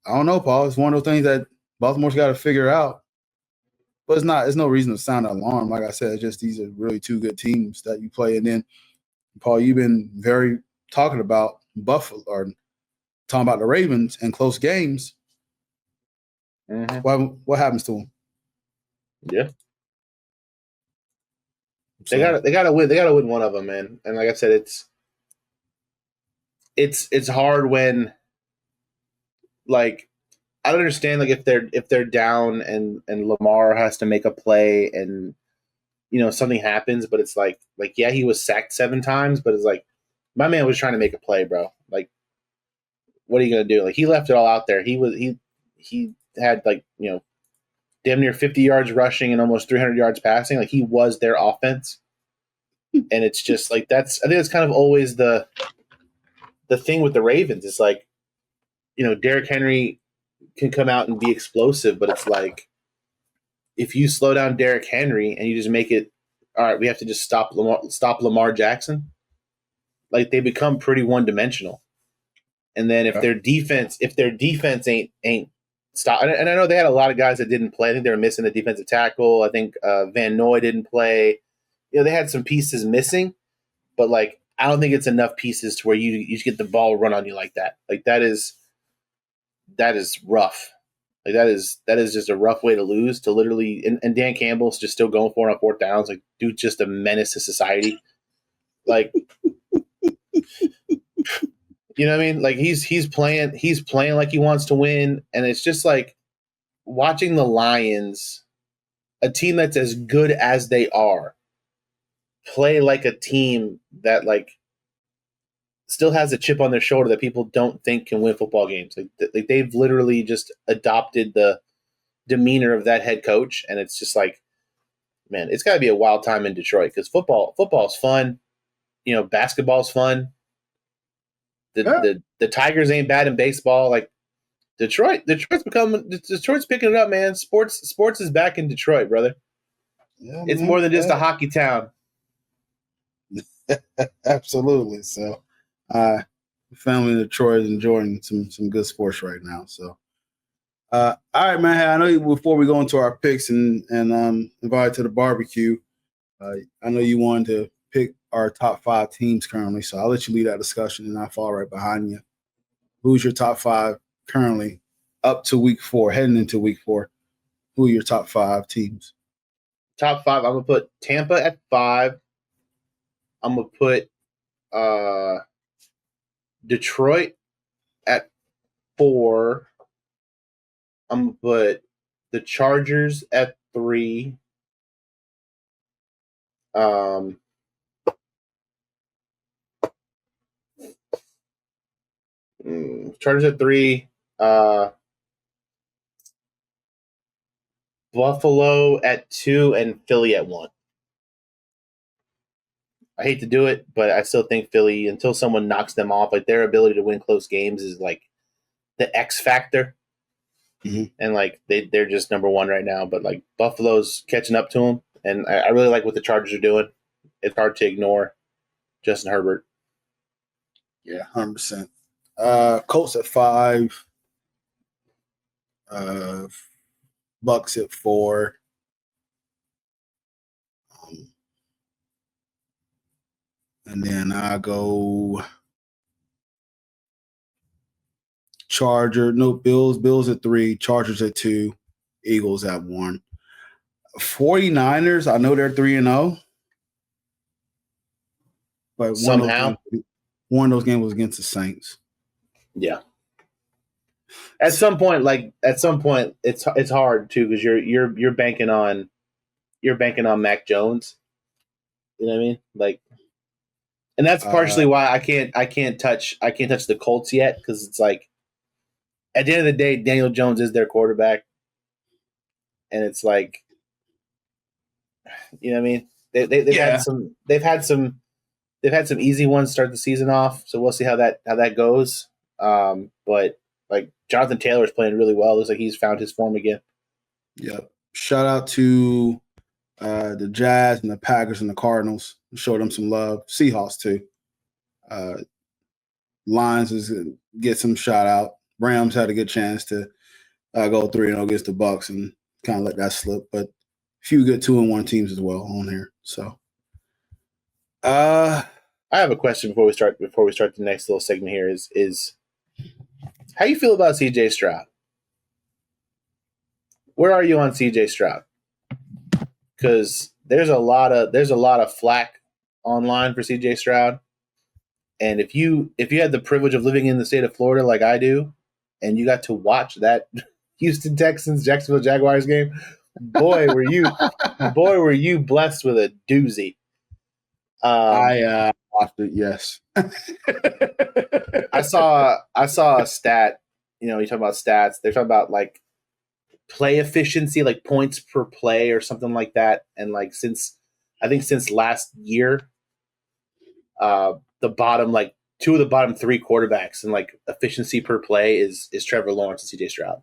Speaker 4: I don't know, Paul. It's one of those things that Baltimore's got to figure out. But it's no reason to sound an alarm. Like I said, it's just these are really two good teams that you play. And then, Paul, you've been very talking about Buffalo or talking about the Ravens and close games.
Speaker 3: Mm-hmm.
Speaker 4: What happens to them?
Speaker 3: Yeah. They gotta win. They gotta win one of them, man. And like I said, it's hard when, like, I don't understand, like, if they're down and Lamar has to make a play and, you know, something happens, but it's like yeah, he was sacked 7 times, but it's like my man was trying to make a play, bro. Like, what are you gonna do? Like, he left it all out there. He had, like, you know, damn near 50 yards rushing and almost 300 yards passing. Like, he was their offense. And it's just like I think that's kind of always the thing with the Ravens. It's like, you know, Derrick Henry can come out and be explosive, but it's like if you slow down Derrick Henry and you just make it, all right, we have to just stop Lamar Jackson. Like, they become pretty one-dimensional. And then if their defense ain't stop, and I know they had a lot of guys that didn't play. I think they were missing a defensive tackle. I think Van Noy didn't play. You know, they had some pieces missing, but, like, I don't think it's enough pieces to where you just get the ball run on you like that. Like, that is rough. Like, that is just a rough way to lose, to literally, and Dan Campbell's just still going for it on 4th downs. Like, dude's just a menace to society. Like, you know what I mean? Like, he's playing like he wants to win, and it's just like watching the Lions, a team that's as good as they are, play like a team that, like, still has a chip on their shoulder that people don't think can win football games. Like they've literally just adopted the demeanor of that head coach, and it's just like, man, it's got to be a wild time in Detroit because football's fun. You know, basketball's fun. The Tigers ain't bad in baseball. Like, Detroit's picking it up, man. Sports is back in Detroit, brother. Yeah, it's more than just a hockey town.
Speaker 4: Absolutely. So, family in Detroit is enjoying some good sports right now. So, all right, man. Hey, I know before we go into our picks and invite to the barbecue, I know you wanted to pick our top 5 teams currently. So I'll let you lead that discussion, and I'll fall right behind you. Who's your top 5 currently up to week 4, heading into week 4? Who are your top 5 teams?
Speaker 3: Top 5. I'm gonna put Tampa at 5. I'm gonna put Detroit at 4. I'm gonna put the Chargers at 3. Chargers at 3. Buffalo at 2 and Philly at 1. I hate to do it, but I still think Philly, until someone knocks them off, like, their ability to win close games is like the X factor. Mm-hmm. And, like, they're just number 1 right now. But, like, Buffalo's catching up to them, and I really like what the Chargers are doing. It's hard to ignore Justin Herbert.
Speaker 4: Yeah, 100%. Colts at 5. Bucks at 4. And then I go Bills at 3, Chargers at 2, Eagles at 1. 49ers, I know they're 3-0. But
Speaker 3: somehow
Speaker 4: one of those games was against the Saints.
Speaker 3: Yeah. At some point, it's hard too because you're banking on Mac Jones. You know what I mean? Like, and that's partially why I can't touch the Colts yet because it's like at the end of the day, Daniel Jones is their quarterback, and it's like, you know what I mean? They've had some easy ones start the season off, so we'll see how that goes. But like Jonathan Taylor is playing really well. Looks like he's found his form again.
Speaker 4: Yeah. Shout out to the Jazz and the Packers and the Cardinals. Show them some love. Seahawks too. Lions is get some shout out. Rams had a good chance to go 3-0 against the Bucks and kind of let that slip, but a few good 2-1 teams as well on here. So,
Speaker 3: I have a question before we start the next little segment here. Is how you feel about CJ Stroud? Where are you on CJ Stroud? Because there's a lot of flack online for CJ Stroud, and if you had the privilege of living in the state of Florida like I do, and you got to watch that Houston Texans Jacksonville Jaguars game, boy were you blessed with a doozy.
Speaker 4: I watched it. Yes,
Speaker 3: I saw a stat. You know, you talk about stats. They're talking about like play efficiency, like points per play or something like that. And like since last year, the bottom like two of the bottom three quarterbacks and like efficiency per play is Trevor Lawrence and CJ Stroud.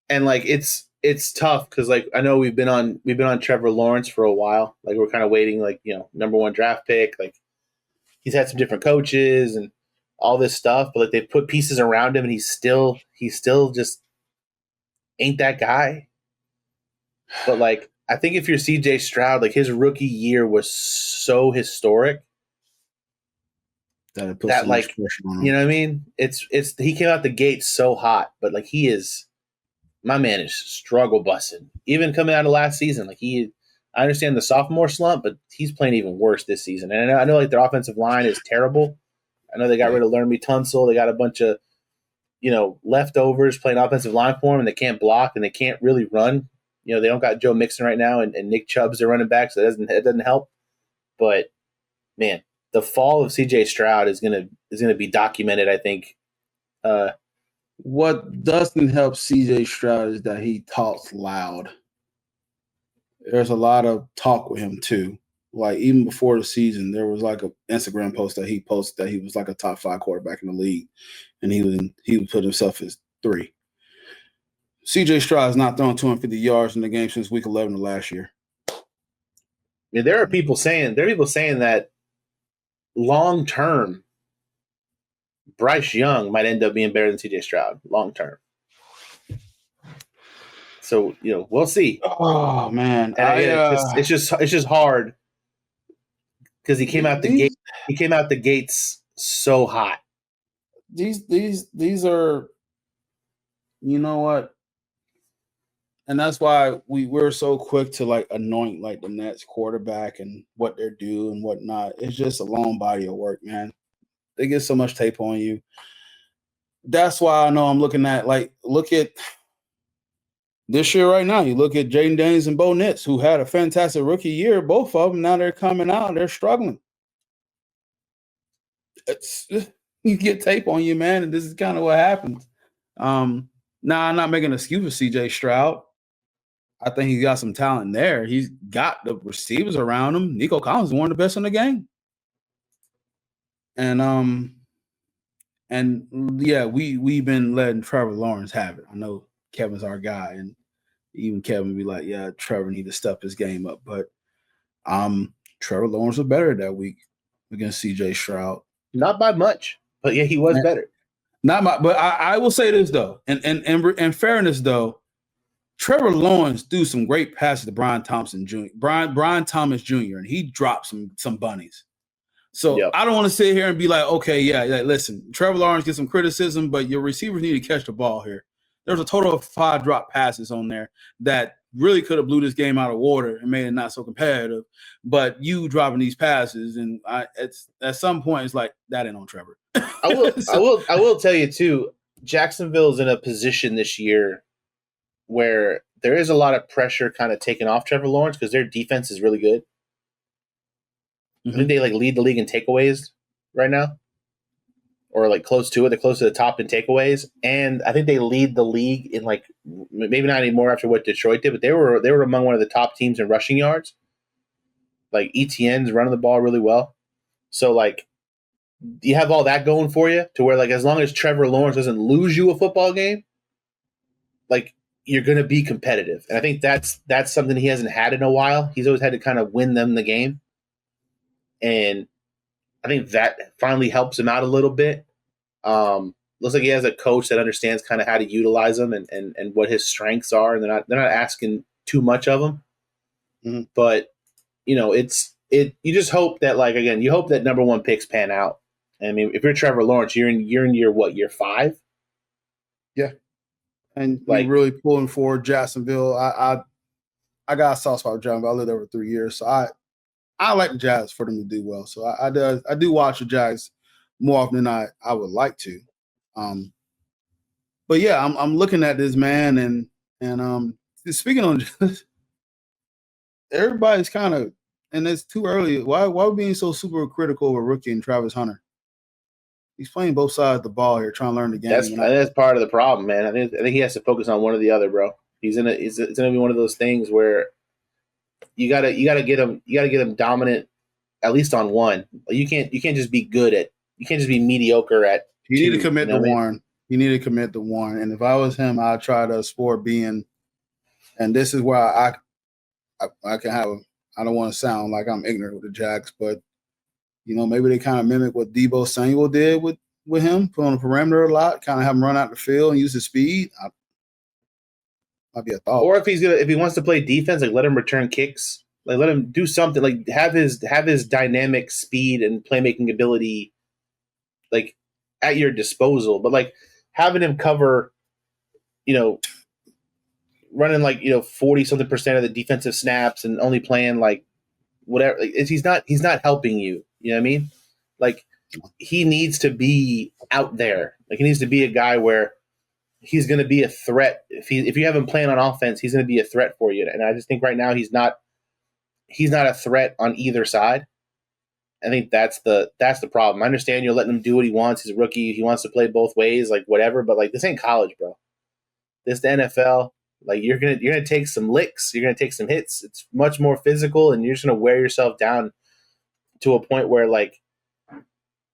Speaker 3: And like it's tough because like I know we've been on Trevor Lawrence for a while. Like we're kind of waiting, like, you know, number 1 draft pick. Like he's had some different coaches and all this stuff, but like they put pieces around him and he's still just ain't that guy. But like I think if you're CJ Stroud, like his rookie year was so historic that like, you know what I mean? It's he came out the gate so hot, but like my man is struggle busting. Even coming out of last season, like I understand the sophomore slump, but he's playing even worse this season. And I know like their offensive line is terrible. I know they got rid of Laramie Tunsil. They got a bunch of, you know, leftovers playing offensive line for him, and they can't block and they can't really run. You know, they don't got Joe Mixon right now, and Nick Chubb's their running back, so it doesn't help. But man, the fall of CJ Stroud is gonna be documented, I think.
Speaker 4: What doesn't help CJ Stroud is that he talks loud. There's a lot of talk with him too. Like even before the season, there was like an Instagram post that he posted that he was like a top 5 quarterback in the league, and he would put himself as 3. CJ Stroud has not thrown 250 yards in the game since week 11 of last year.
Speaker 3: Yeah, there are people saying that long term, Bryce Young might end up being better than CJ Stroud long term. So, you know, we'll see.
Speaker 4: Oh man,
Speaker 3: it's just hard because he came out the gates so hot.
Speaker 4: These are, you know what? And that's why we're so quick to like anoint like the Nets quarterback and what they're doing and whatnot. It's just a long body of work, man. They get so much tape on you. That's why I know I'm looking at look at this year right now. You look at Jaden Daniels and Bo Nix, who had a fantastic rookie year. Both of them, now they're coming out and they're struggling. You get tape on you, man, and this is kind of what happens. Now, I'm not making an excuse for CJ Stroud. I think he's got some talent there. He's got the receivers around him. Nico Collins is one of the best in the game. And yeah, we've been letting Trevor Lawrence have it. I know Kevin's our guy, and even Kevin be like, yeah, Trevor need to step his game up. But Trevor Lawrence was better that week against CJ Stroud.
Speaker 3: Not by much, but yeah, he was better.
Speaker 4: But I will say this though, and in fairness though, Trevor Lawrence threw some great passes to Brian Thomas Jr., and he dropped some bunnies. So I don't want to sit here and be like, okay, listen, Trevor Lawrence gets some criticism, but your receivers need to catch the ball here. There's a total of 5 drop passes on there that really could have blew this game out of water and made it not so competitive. But you dropping these passes, and it's at some point it's like that ain't on Trevor.
Speaker 3: I will tell you too. Jacksonville's in a position this year where there is a lot of pressure kind of taken off Trevor Lawrence because their defense is really good. I think they lead the league in takeaways right now, or close to it. They're close to the top in takeaways, and I think they lead the league in maybe not anymore after what Detroit did, but they were among one of the top teams in rushing yards. ETN's running the ball really well, so you have all that going for you to where as long as Trevor Lawrence doesn't lose you a football game, you're going to be competitive, and I think that's something he hasn't had in a while. He's always had to kind of win them the game. And I think that finally helps him out a little bit. Looks like he has a coach that understands kind of how to utilize him and what his strengths are, and they're not asking too much of him. Mm-hmm. But you just hope that you hope that number 1 picks pan out. I mean, if you're Trevor Lawrence, you're in year 5?
Speaker 4: Yeah, and you're really pulling for Jacksonville. I got a soft spot with Jacksonville. I lived there for 3 years, so I like the Jags for them to do well. So I do watch the Jags more often than I would like to. But yeah, I'm looking at this man and speaking on everybody's kind of, and it's too early. Why are we being so super critical of a rookie and Travis Hunter? He's playing both sides of the ball here, trying to learn the game.
Speaker 3: That's part of the problem, man. I think he has to focus on one or the other, bro. It's gonna be one of those things where you gotta get him dominant at least on one. You can't just be mediocre at.
Speaker 4: You need to commit to one. You need to commit to one. And if I was him, I'd try to sport being. And this is where I can have. I don't want to sound like I'm ignorant with the Jags, but maybe they kind of mimic what Deebo Samuel did with him, put on the perimeter a lot, kind of have him run out the field and use his speed. Might be a thought.
Speaker 3: Or if he wants to play defense, let him return kicks, let him do something, have his dynamic speed and playmaking ability, at your disposal. But having him cover, running 40-something% of the defensive snaps and only playing whatever, he's not helping you. You know what I mean? He needs to be out there. He needs to be a guy where he's going to be a threat. If you have him playing on offense, he's going to be a threat for you. And I just think right now he's not a threat on either side. I think that's the problem. I understand you're letting him do what he wants. He's a rookie. He wants to play both ways, whatever. But this ain't college, bro. This is the NFL. You're gonna take some licks. You're gonna take some hits. It's much more physical, and you're just gonna wear yourself down to a point where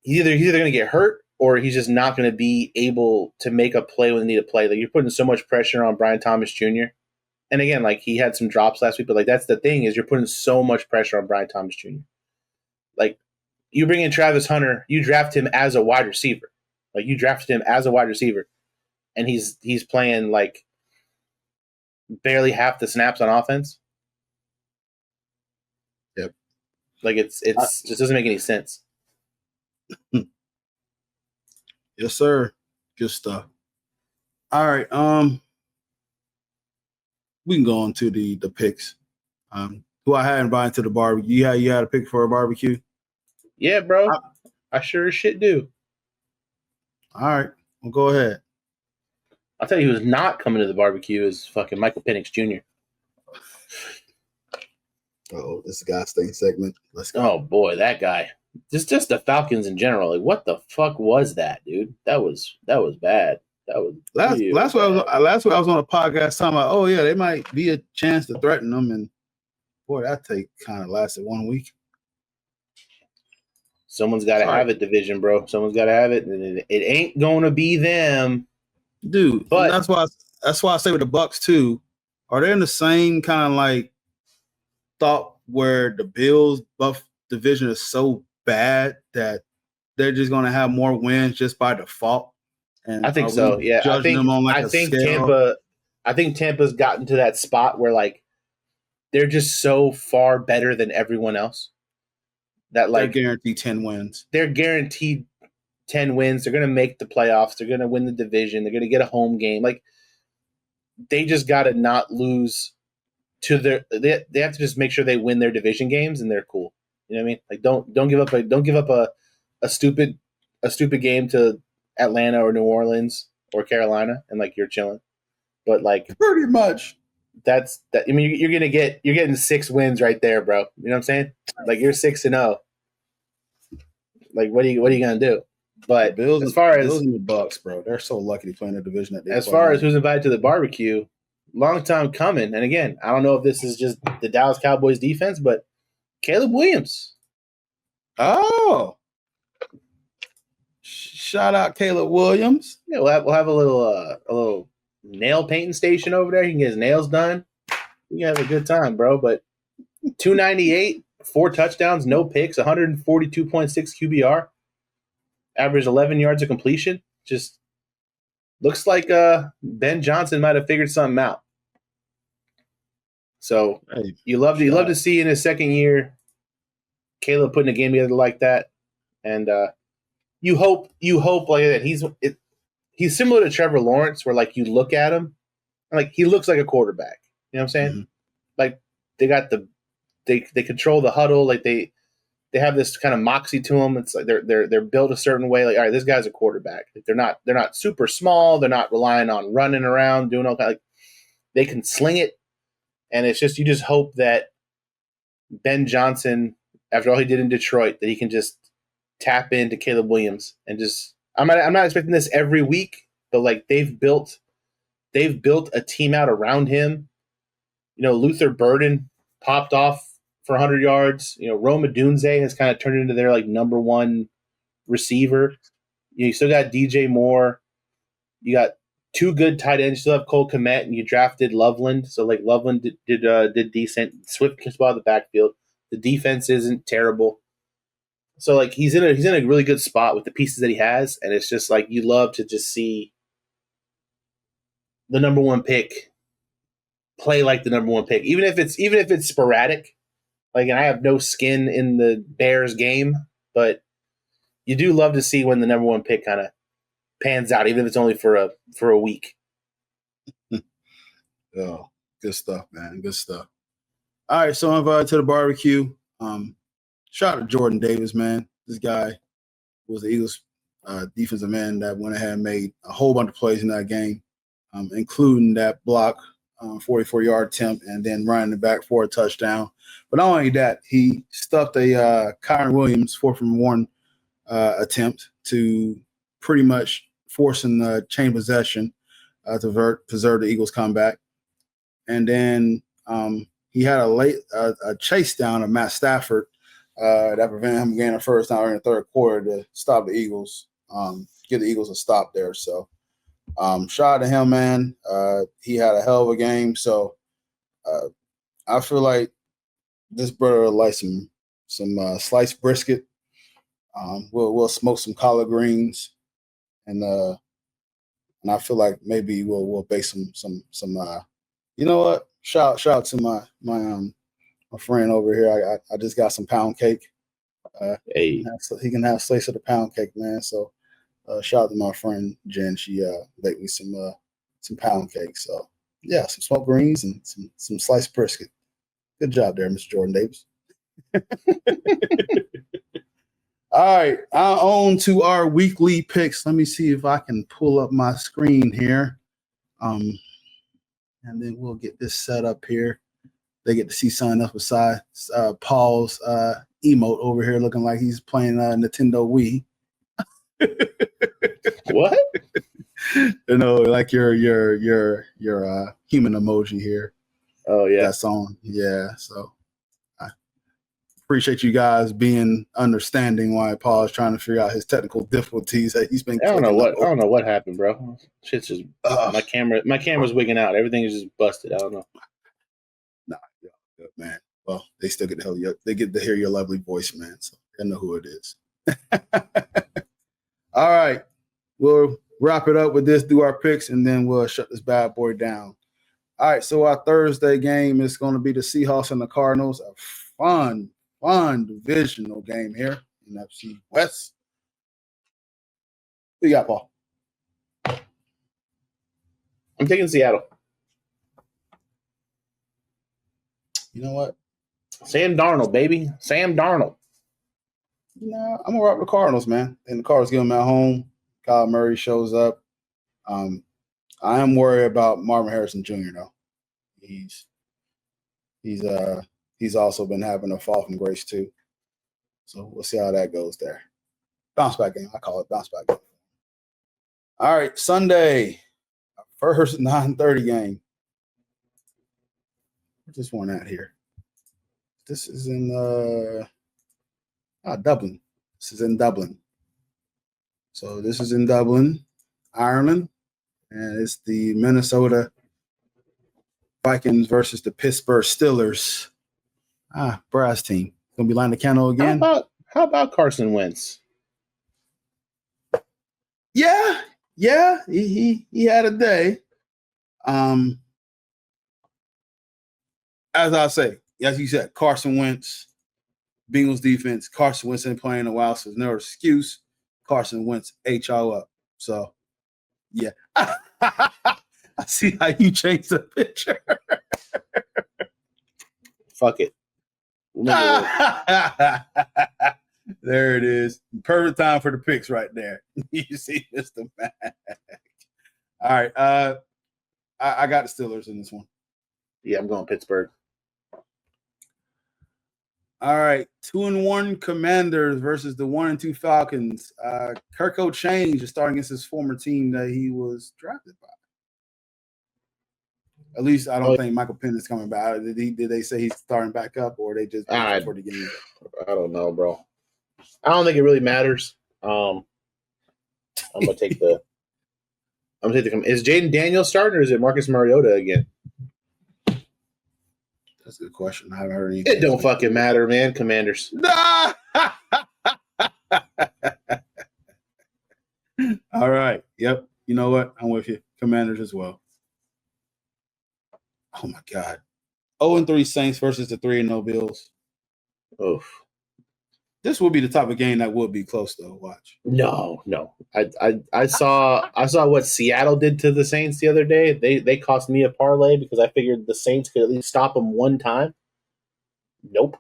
Speaker 3: he's either gonna get hurt or he's just not going to be able to make a play when they need to play. You're putting so much pressure on Brian Thomas Jr. And again, he had some drops last week, but that's the thing is you're putting so much pressure on Brian Thomas Jr. You bring in Travis Hunter, you draft him as a wide receiver. You drafted him as a wide receiver, and he's playing barely half the snaps on offense.
Speaker 4: Yep.
Speaker 3: It's just doesn't make any sense.
Speaker 4: Yes, sir. Good stuff. All right. We can go on to the picks. Who I had invited to the barbecue. You had a pick for a barbecue?
Speaker 3: Yeah, bro. I sure as shit do.
Speaker 4: All right. Well, go ahead.
Speaker 3: I'll tell you who's not coming to the barbecue is fucking Michael Penix Jr.
Speaker 4: Oh, this Guy Stain segment. Let's go.
Speaker 3: Oh boy, that guy. Just the Falcons in general. What the fuck was that, dude? That was bad. That was
Speaker 4: last week I was on a podcast talking about, they might be a chance to threaten them, and boy, that take kind of lasted 1 week.
Speaker 3: Someone's got to have it, division, bro. Someone's got to have it, and it ain't gonna be them,
Speaker 4: dude. But that's why I say with the Bucks too. Are they in the same kind of thought where the Bills Buff division is so bad that they're just going to have more wins just by default? And
Speaker 3: I think so. Yeah, I think Tampa's gotten to that spot where they're just so far better than everyone else that like
Speaker 4: they're guaranteed 10 wins.
Speaker 3: They're guaranteed 10 wins. They're going to make the playoffs. They're going to win the division. They're going to get a home game. Like, they just got to not lose to their. They have to just make sure they win their division games, and they're cool. You know what I mean? Like, don't give up a stupid game to Atlanta or New Orleans or Carolina, and like you're chilling. But like,
Speaker 4: pretty much.
Speaker 3: That's that. I mean, you're getting 6 wins right there, bro. You know what I'm saying? Like, you're 6-0. Like, what are you gonna do? But
Speaker 4: Bills
Speaker 3: as far as
Speaker 4: Bills and the Bucks, bro, they're so lucky to play in the division that they
Speaker 3: as
Speaker 4: play
Speaker 3: far
Speaker 4: in.
Speaker 3: as who's invited to the barbecue, long time coming. And again, I don't know if this is just the Dallas Cowboys defense, but Caleb Williams.
Speaker 4: Oh, shout out Caleb Williams.
Speaker 3: Yeah, we'll have a little nail painting station over there. He can get his nails done. You can have a good time, bro. But 298, 4 touchdowns, no picks, 142.6 QBR, average 11 yards of completion. Just looks like Ben Johnson might have figured something out. So you love to see in his second year Caleb putting a game together like that, and you hope like that he's similar to Trevor Lawrence, where like you look at him and like he looks like a quarterback. You know what I'm saying? Mm-hmm. Like they control the huddle, like they have this kind of moxie to them. It's like they're built a certain way. Like, all right, this guy's a quarterback. Like, they're not super small. They're not relying on running around doing all kind. Like, they can sling it, and it's just you just hope that Ben Johnson, after all he did in Detroit, that he can just tap into Caleb Williams and just. I'm not expecting this every week, but like they've built a team out around him. You know, Luther Burden popped off for 100 yards. You know, Rome Odunze has kind of turned into their like number one receiver. You still got DJ Moore. You got 2 good tight ends. You still have Cole Kmet, and you drafted Loveland. So like Loveland did decent. Swift can spot the backfield. The defense isn't terrible. So like he's in a really good spot with the pieces that he has, and it's just like you love to just see the number 1 pick play like the number 1 pick, even if it's sporadic. Like, and I have no skin in the Bears game, but you do love to see when the number 1 pick kind of pans out, even if it's only for a week.
Speaker 4: Oh, good stuff, man. Good stuff. All right, so I'm invited to the barbecue. Shout out to Jordan Davis, man. This guy was the Eagles defensive man that went ahead and made a whole bunch of plays in that game, including that block, 44-yard attempt, and then running it back for a touchdown. But not only that, he stuffed a Kyron Williams 4-from-1 attempt to pretty much forcing the chain possession to preserve the Eagles' comeback. And then he had a chase down of Matt Stafford that prevented him getting a first down in the third quarter to stop the Eagles, give the Eagles a stop there. So shout out to him, man. He had a hell of a game. So I feel like this brother will like some sliced brisket. We'll smoke some collard greens, and I feel like maybe we'll bake some you know what? Shout out to my friend over here. I just got some pound cake.
Speaker 3: Hey,
Speaker 4: he can have a slice of the pound cake, man. So shout out to my friend Jen. She baked me some pound cake. So yeah, some smoked greens and some sliced brisket. Good job there, Mr. Jordan Davis. All right, on to our weekly picks. Let me see if I can pull up my screen here. And then we'll get this set up here. They get to see something else besides Paul's emote over here looking like he's playing Nintendo Wii.
Speaker 3: What?
Speaker 4: You know, like your human emoji here.
Speaker 3: Oh yeah,
Speaker 4: that's on. Yeah, so I appreciate you guys being understanding why Paul is trying to figure out his technical difficulties that he's been.
Speaker 3: I don't know what happened, bro. Shit's just my camera's wigging out. Everything is just busted. I don't know.
Speaker 4: Nah, good, man. Well, they still get to hear your lovely voice, man. So I know who it is. All right, we'll wrap it up with this, do our picks, and then we'll shut this bad boy down. All right, so our Thursday game is going to be the Seahawks and the Cardinals. A fun fun divisional game here in NFC West. Who you got, Paul?
Speaker 3: I'm taking Seattle.
Speaker 4: You know what?
Speaker 3: Sam Darnold, baby. Sam Darnold.
Speaker 4: I'm gonna rock the Cardinals, man. And the Cardinals give them at home. Kyle Murray shows up. I am worried about Marvin Harrison Jr. though. He's also been having a fall from grace too. So we'll see how that goes there. Bounce back game. I call it bounce back game. All right, Sunday, first 9:30 game. Where's this one at here? This is in Dublin. This is in Dublin. So this is in Dublin, Ireland, and it's the Minnesota Vikings versus the Pittsburgh Steelers. Brass team. Gonna be lining the candle again.
Speaker 3: How about Carson Wentz?
Speaker 4: Yeah, he had a day. As I say, as you said, Carson Wentz, Bengals defense. Carson Wentz ain't playing in a while, so there's no excuse. Carson Wentz ate y'all up. So, yeah. I see how you changed the picture.
Speaker 3: Fuck it.
Speaker 4: There it is. Perfect time for the picks right there. You see, Mr. Mac. All right. I got the Steelers in this one.
Speaker 3: Yeah, I'm going Pittsburgh.
Speaker 4: All right. 2-1 Commanders versus the 1-2 Falcons. Kirk O'Change is starting against his former team that he was drafted by. At least I don't think Michael Penn is coming back. Did they say he's starting back up, or they just for the game?
Speaker 3: I don't know, bro. I don't think it really matters. I'm gonna take the. Is Jaden Daniels starting, or is it Marcus Mariota again?
Speaker 4: That's a good question. I haven't heard anything.
Speaker 3: It don't fucking matter, man. Commanders.
Speaker 4: All right. Yep. You know what? I'm with you. Commanders as well. Oh my God. 0-3 Saints versus the 3-0 Bills.
Speaker 3: Oof.
Speaker 4: This will be the type of game that would be close though. Watch.
Speaker 3: No. I saw what Seattle did to the Saints the other day. They cost me a parlay because I figured the Saints could at least stop them one time. Nope.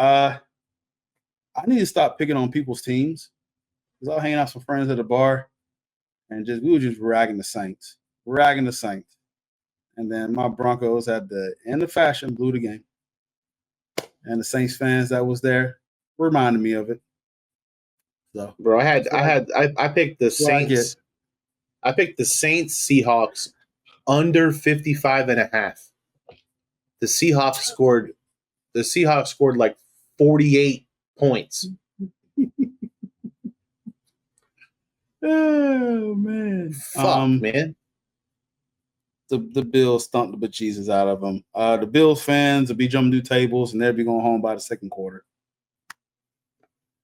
Speaker 4: I need to stop picking on people's teams. Because I was hanging out with some friends at the bar and we were just ragging the Saints. And then my Broncos at the end of fashion blew the game. And the Saints fans that was there reminded me of it. So,
Speaker 3: bro, I picked the Saints. I picked the Saints Seahawks under 55.5. The Seahawks scored like 48 points.
Speaker 4: Oh man.
Speaker 3: Fuck, man.
Speaker 4: The Bills stumped the bejesus out of them. The Bills fans will be jumping through tables and they'll be going home by the second quarter.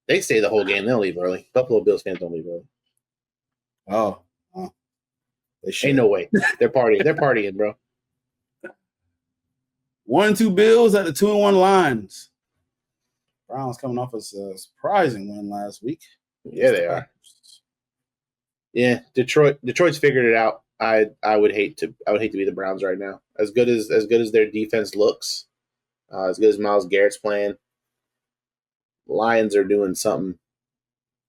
Speaker 3: They stay the whole game. They'll leave early. Buffalo Bills fans don't leave early.
Speaker 4: Oh. They should.
Speaker 3: Ain't no way. They're partying. They're partying, bro.
Speaker 4: 1-2 Bills at the 2-1 Lions. Browns coming off a surprising win last week.
Speaker 3: Yeah, they are. Yeah, Detroit's figured it out. I would hate to be the Browns right now. As good as their defense looks, as good as Myles Garrett's playing, Lions are doing something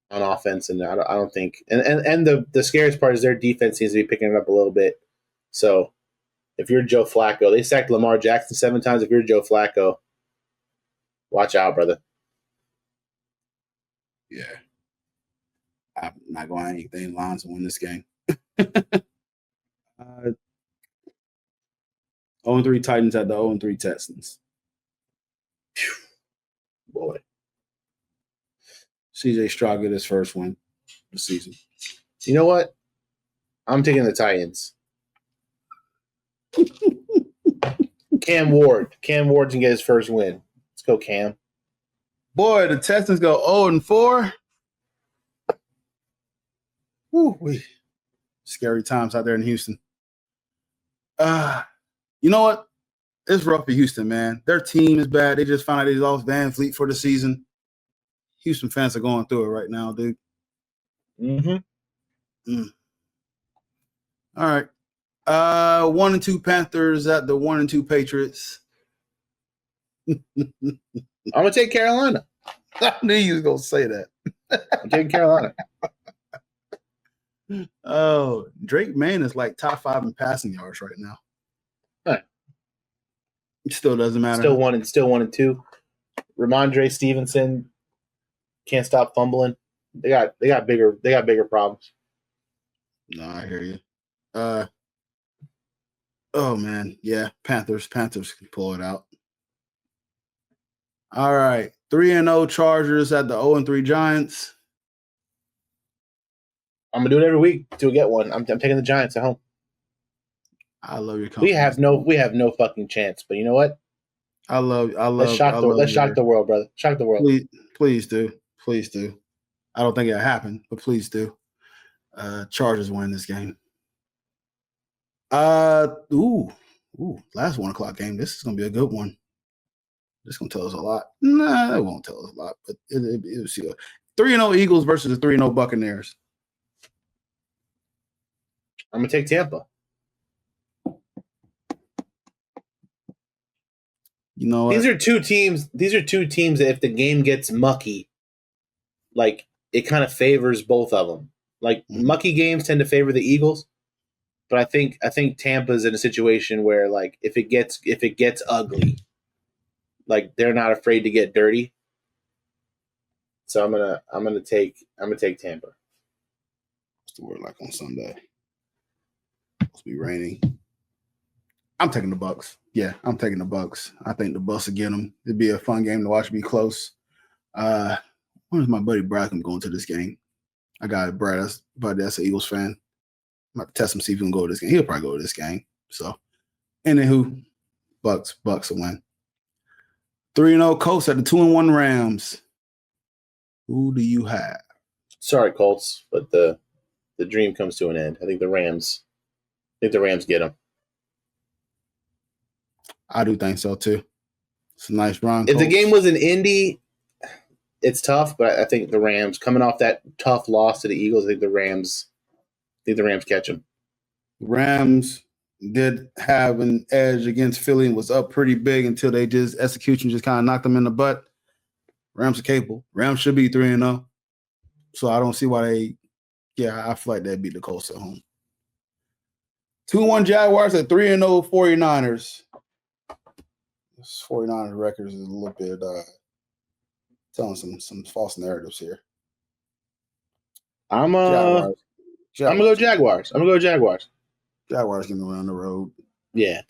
Speaker 3: on offense, and I don't think. And the scariest part is their defense seems to be picking it up a little bit. So if you're Joe Flacco, they sacked Lamar Jackson 7 times. If you're Joe Flacco, watch out, brother.
Speaker 4: Yeah, I'm not going to anything Lions to win this game. 0-3 Titans at the 0-3 Texans.
Speaker 3: Boy.
Speaker 4: CJ Stroud get his first win of the season.
Speaker 3: You know what? I'm taking the Titans. Cam Ward's gonna get his first win. Let's go, Cam.
Speaker 4: Boy, the Texans go 0-4. Woo-wee. Scary times out there in Houston. You know what? it's rough for Houston, man. Their team is bad. They just found out they lost Van Fleet for the season. Houston fans are going through it right now, dude.
Speaker 3: Mm-hmm.
Speaker 4: All right. 1-2 Panthers at the 1-2 Patriots.
Speaker 3: I'm gonna take Carolina.
Speaker 4: I knew you was gonna say that.
Speaker 3: I'm taking Carolina.
Speaker 4: Oh, Drake May is like top 5 in passing yards right now.
Speaker 3: Right.
Speaker 4: It still doesn't matter.
Speaker 3: Still 1-2. Ramondre Stevenson can't stop fumbling. They got bigger problems.
Speaker 4: No, I hear you. Oh man, yeah, Panthers can pull it out. All right, 3-0 Chargers at the 0-3 Giants.
Speaker 3: I'm gonna do it every week to get one. I'm taking the Giants at home.
Speaker 4: I love your company.
Speaker 3: We have no fucking chance. But you know what? Let's shock the world, brother. Shock the world.
Speaker 4: Please do. I don't think it'll happen, but please do. Chargers win this game. Last 1 o'clock game. This is gonna be a good one. This is gonna tell us a lot. Nah, it won't tell us a lot, but it'll see. 3-0 Eagles versus the 3-0 Buccaneers.
Speaker 3: I'm gonna take Tampa.
Speaker 4: You know what?
Speaker 3: These are two teams that if the game gets mucky, like it kind of favors both of them. Like mucky games tend to favor the Eagles, but I think Tampa's in a situation where like if it gets ugly, like they're not afraid to get dirty. So I'm gonna take Tampa.
Speaker 4: What's the word like on Sunday? It's be raining. I'm taking the Bucks. Yeah, I'm taking the Bucks. I think the Bucks will get them. It'd be a fun game to watch. Be close. Where's my buddy Brad? I'm going to this game. I got it, Brad. That's an Eagles fan. I'm about to test him, see if he can go to this game. He'll probably go to this game. So, anywho, Bucks will win. 3-0 Colts at the 2-1 Rams. Who do you have?
Speaker 3: Sorry, Colts, but the dream comes to an end. I think the Rams get them.
Speaker 4: I do think so too. It's a nice run.
Speaker 3: If the game was in Indy, it's tough, but I think the Rams, coming off that tough loss to the Eagles, I think the Rams catch them.
Speaker 4: Rams did have an edge against Philly and was up pretty big until execution just kind of knocked them in the butt. Rams are capable. Rams should be 3-0. So I don't see why I feel like they'd beat the Colts at home. 2-1 Jaguars at 3-0 49ers. This 49ers records is a little bit telling some false narratives here.
Speaker 3: I'm gonna go Jaguars.
Speaker 4: Jaguars can go on the road.
Speaker 3: Yeah,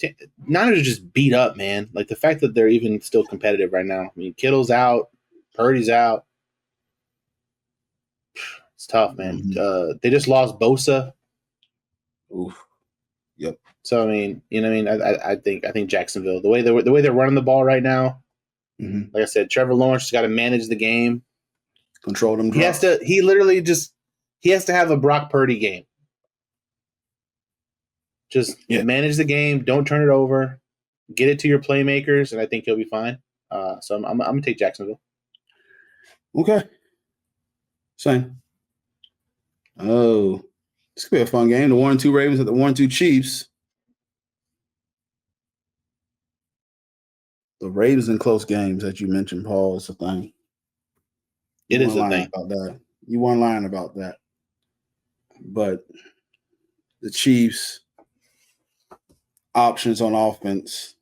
Speaker 3: Niners are just beat up, man. Like the fact that they're even still competitive right now. I mean, Kittle's out, Purdy's out. It's tough, man.
Speaker 4: Mm-hmm.
Speaker 3: They just lost Bosa.
Speaker 4: Oof. Yep.
Speaker 3: So I mean, you know, what I mean, I think Jacksonville, the way they're running the ball right now.
Speaker 4: Mm-hmm.
Speaker 3: Like I said, Trevor Lawrence has got to manage the game,
Speaker 4: control them.
Speaker 3: He has to have a Brock Purdy game. Just manage the game. Don't turn it over. Get it to your playmakers, and I think he'll be fine. So I'm gonna take Jacksonville.
Speaker 4: Okay. Same. Oh, this could be a fun game. The 1-2 Ravens at the 1-2 Chiefs. The Ravens in close games that you mentioned, Paul, is a thing.
Speaker 3: It is a thing
Speaker 4: about that. You weren't lying about that. But the Chiefs' options on offense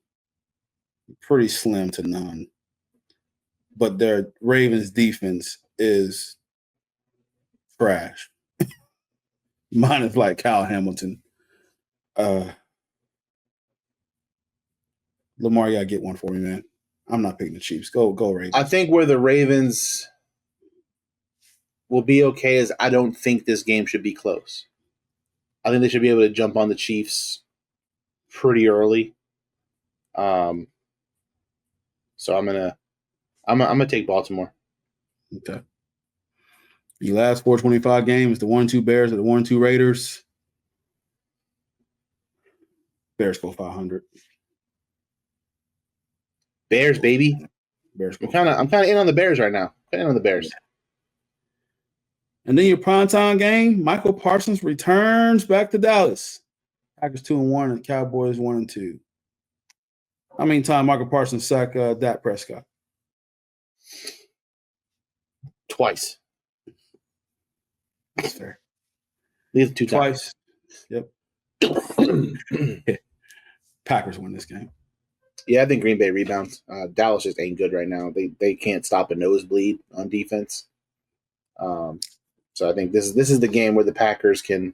Speaker 4: pretty slim to none. But their Ravens defense is trash. Mine is like Kyle Hamilton. Lamar, you gotta get one for me, man. I'm not picking the Chiefs. Go Ravens.
Speaker 3: I think where the Ravens will be okay is I don't think this game should be close. I think they should be able to jump on the Chiefs pretty early. So I'm gonna take Baltimore.
Speaker 4: Okay. The last 425 game is the 1-2 Bears at the 1-2 Raiders. Bears go 500.
Speaker 3: Bears, baby.
Speaker 4: Bears.
Speaker 3: I'm kind of in on the Bears right now. Kind of in on the Bears.
Speaker 4: And then your primetime game, Michael Parsons returns back to Dallas. Packers 2-1 and Cowboys 1-2. How many times Michael Parsons sacked Dak Prescott?
Speaker 3: Twice.
Speaker 4: That's fair.
Speaker 3: Leave 2 times.
Speaker 4: Yep. Packers win this game.
Speaker 3: Yeah, I think Green Bay rebounds. Dallas just ain't good right now. They can't stop a nosebleed on defense. So I think this is the game where the Packers can.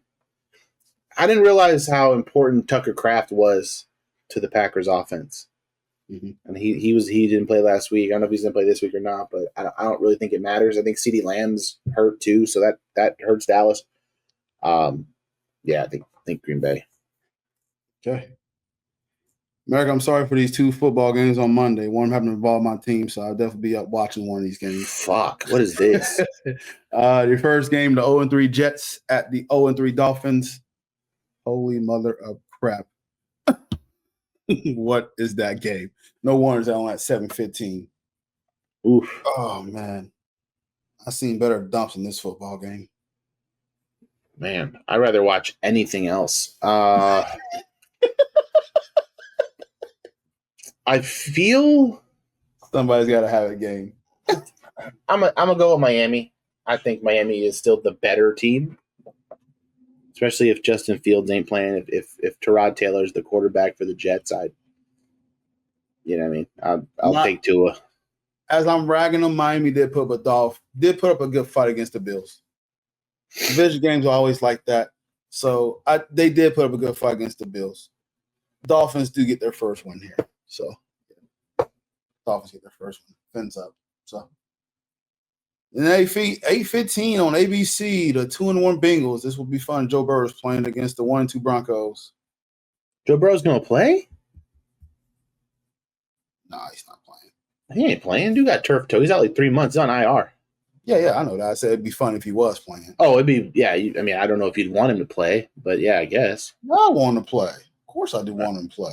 Speaker 3: I didn't realize how important Tucker Kraft was to the Packers offense. Mm-hmm. And he didn't play last week. I don't know if he's going to play this week or not, but I don't really think it matters. I think CeeDee Lamb's hurt too, so that hurts Dallas. Yeah, I think Green Bay.
Speaker 4: Okay. America, I'm sorry for these 2 football games on Monday. One happened to involve my team, so I'll definitely be up watching one of these games.
Speaker 3: Fuck, what is this?
Speaker 4: Your first game, the 0-3 Jets at the 0-3 Dolphins. Holy mother of crap. What is that game? No wonder it's on at 7:15.
Speaker 3: Oof.
Speaker 4: Oh, man. I've seen better dumps in this football game.
Speaker 3: Man, I'd rather watch anything else. I feel
Speaker 4: somebody's got to have a game.
Speaker 3: I'm gonna go with Miami. I think Miami is still the better team, especially if Justin Fields ain't playing. If Tyrod Taylor's the quarterback for the Jets, you know what I mean. I'll take Tua.
Speaker 4: As I'm ragging on Miami, did put up a good fight against the Bills. Division games are always like that, so they did put up a good fight against the Bills. Dolphins do get their first one here. So, Dolphins get their first one. Fins up. So, and 8:15 on ABC, the 2-1 Bengals. This will be fun. Joe Burrow's playing against the 1-2 Broncos.
Speaker 3: Joe Burrow's gonna play?
Speaker 4: Nah, he's not playing.
Speaker 3: He ain't playing. Dude got turf toe. He's out like 3 months. He's on IR.
Speaker 4: Yeah, I know that. I said it'd be fun if he was playing.
Speaker 3: Oh, it'd be I mean, I don't know if you'd want him to play, but yeah, I guess.
Speaker 4: I want him to play. Of course, I do want him to play.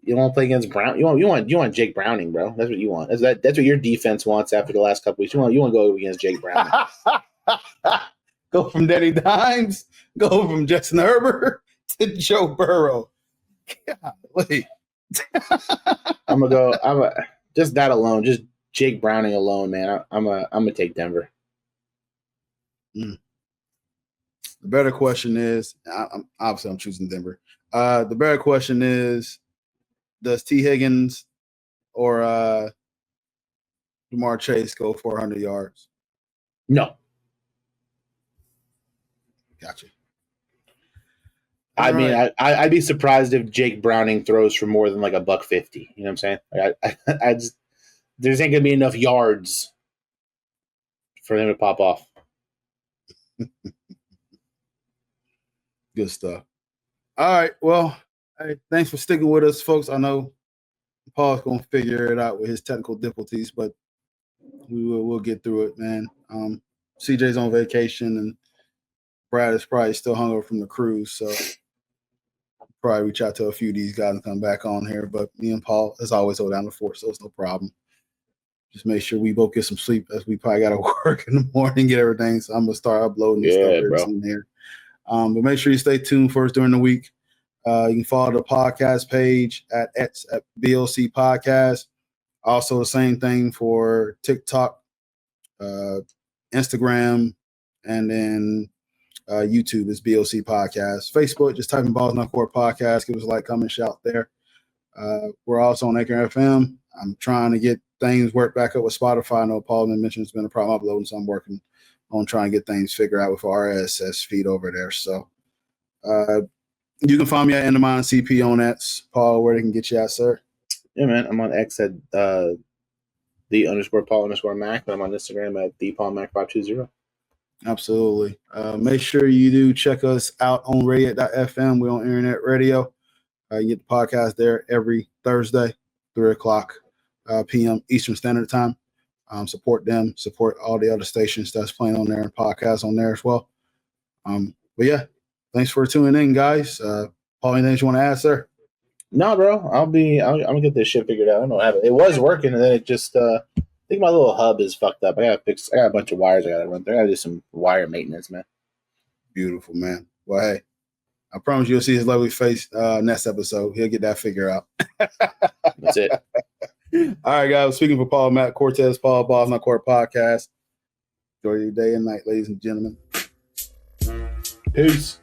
Speaker 3: You want to play against Brown? You want Jake Browning, bro. That's what you want. That's what your defense wants after the last couple weeks. You want to go against Jake Browning.
Speaker 4: Go from Danny Dimes, go from Justin Herbert to Joe Burrow. Golly.
Speaker 3: Just that alone, just Jake Browning alone, man. I'm gonna take Denver.
Speaker 4: The better question is, I'm choosing Denver. The better question is, does T. Higgins or Jamar Chase go 400 yards?
Speaker 3: No.
Speaker 4: Gotcha.
Speaker 3: I'd be surprised if Jake Browning throws for more than like $150. You know what I'm saying? I just there's ain't gonna be enough yards for him to pop off.
Speaker 4: Good stuff. All right. Well, hey, thanks for sticking with us, folks. I know Paul's gonna figure it out with his technical difficulties, but we'll get through it, man. CJ's on vacation and Brad is probably still hungover from the cruise, so probably reach out to a few of these guys and come back on here. But me and Paul, as always, hold down the fort, so it's no problem. Just make sure we both get some sleep, as we probably got to work in the morning, get everything. So I'm gonna start uploading this stuff in here. But make sure you stay tuned for us during the week. You can follow the podcast page at BLC Podcast. Also, the same thing for TikTok, Instagram, and then YouTube is BLC Podcast. Facebook, just type in Balls Not Court Podcast. Give us a like, comment, shout there. We're also on Anchor FM. I'm trying to get things worked back up with Spotify. I know Paul mentioned it's been a problem uploading, so I'm working on trying to get things figured out with our RSS feed over there. So you can find me at EndermineCP on that. Paul, where they can get you at, sir?
Speaker 3: Yeah, man. I'm on X at _Paul_Mac, but I'm on Instagram at ThePaulMac520.
Speaker 4: Absolutely. Make sure you do check us out on radio.fm. We're on internet radio. You get the podcast there every Thursday, 3:00 p.m. Eastern Standard Time. Support them. Support all the other stations that's playing on there and podcasts on there as well. But yeah, thanks for tuning in, guys. Paul, anything you want to add, sir?
Speaker 3: No, bro. I'm gonna get this shit figured out. I don't know what happened. It was working, and then it just. I think my little hub is fucked up. I got a bunch of wires I gotta run through. I gotta do some wire maintenance, man.
Speaker 4: Beautiful, man. Well, hey, I promise you'll see his lovely face next episode. He'll get that figure out.
Speaker 3: That's it.
Speaker 4: All right, guys. Speaking for Paul, Matt, Cortez, Paul, Balls on Court Podcast. Enjoy your day and night, ladies and gentlemen.
Speaker 3: Peace.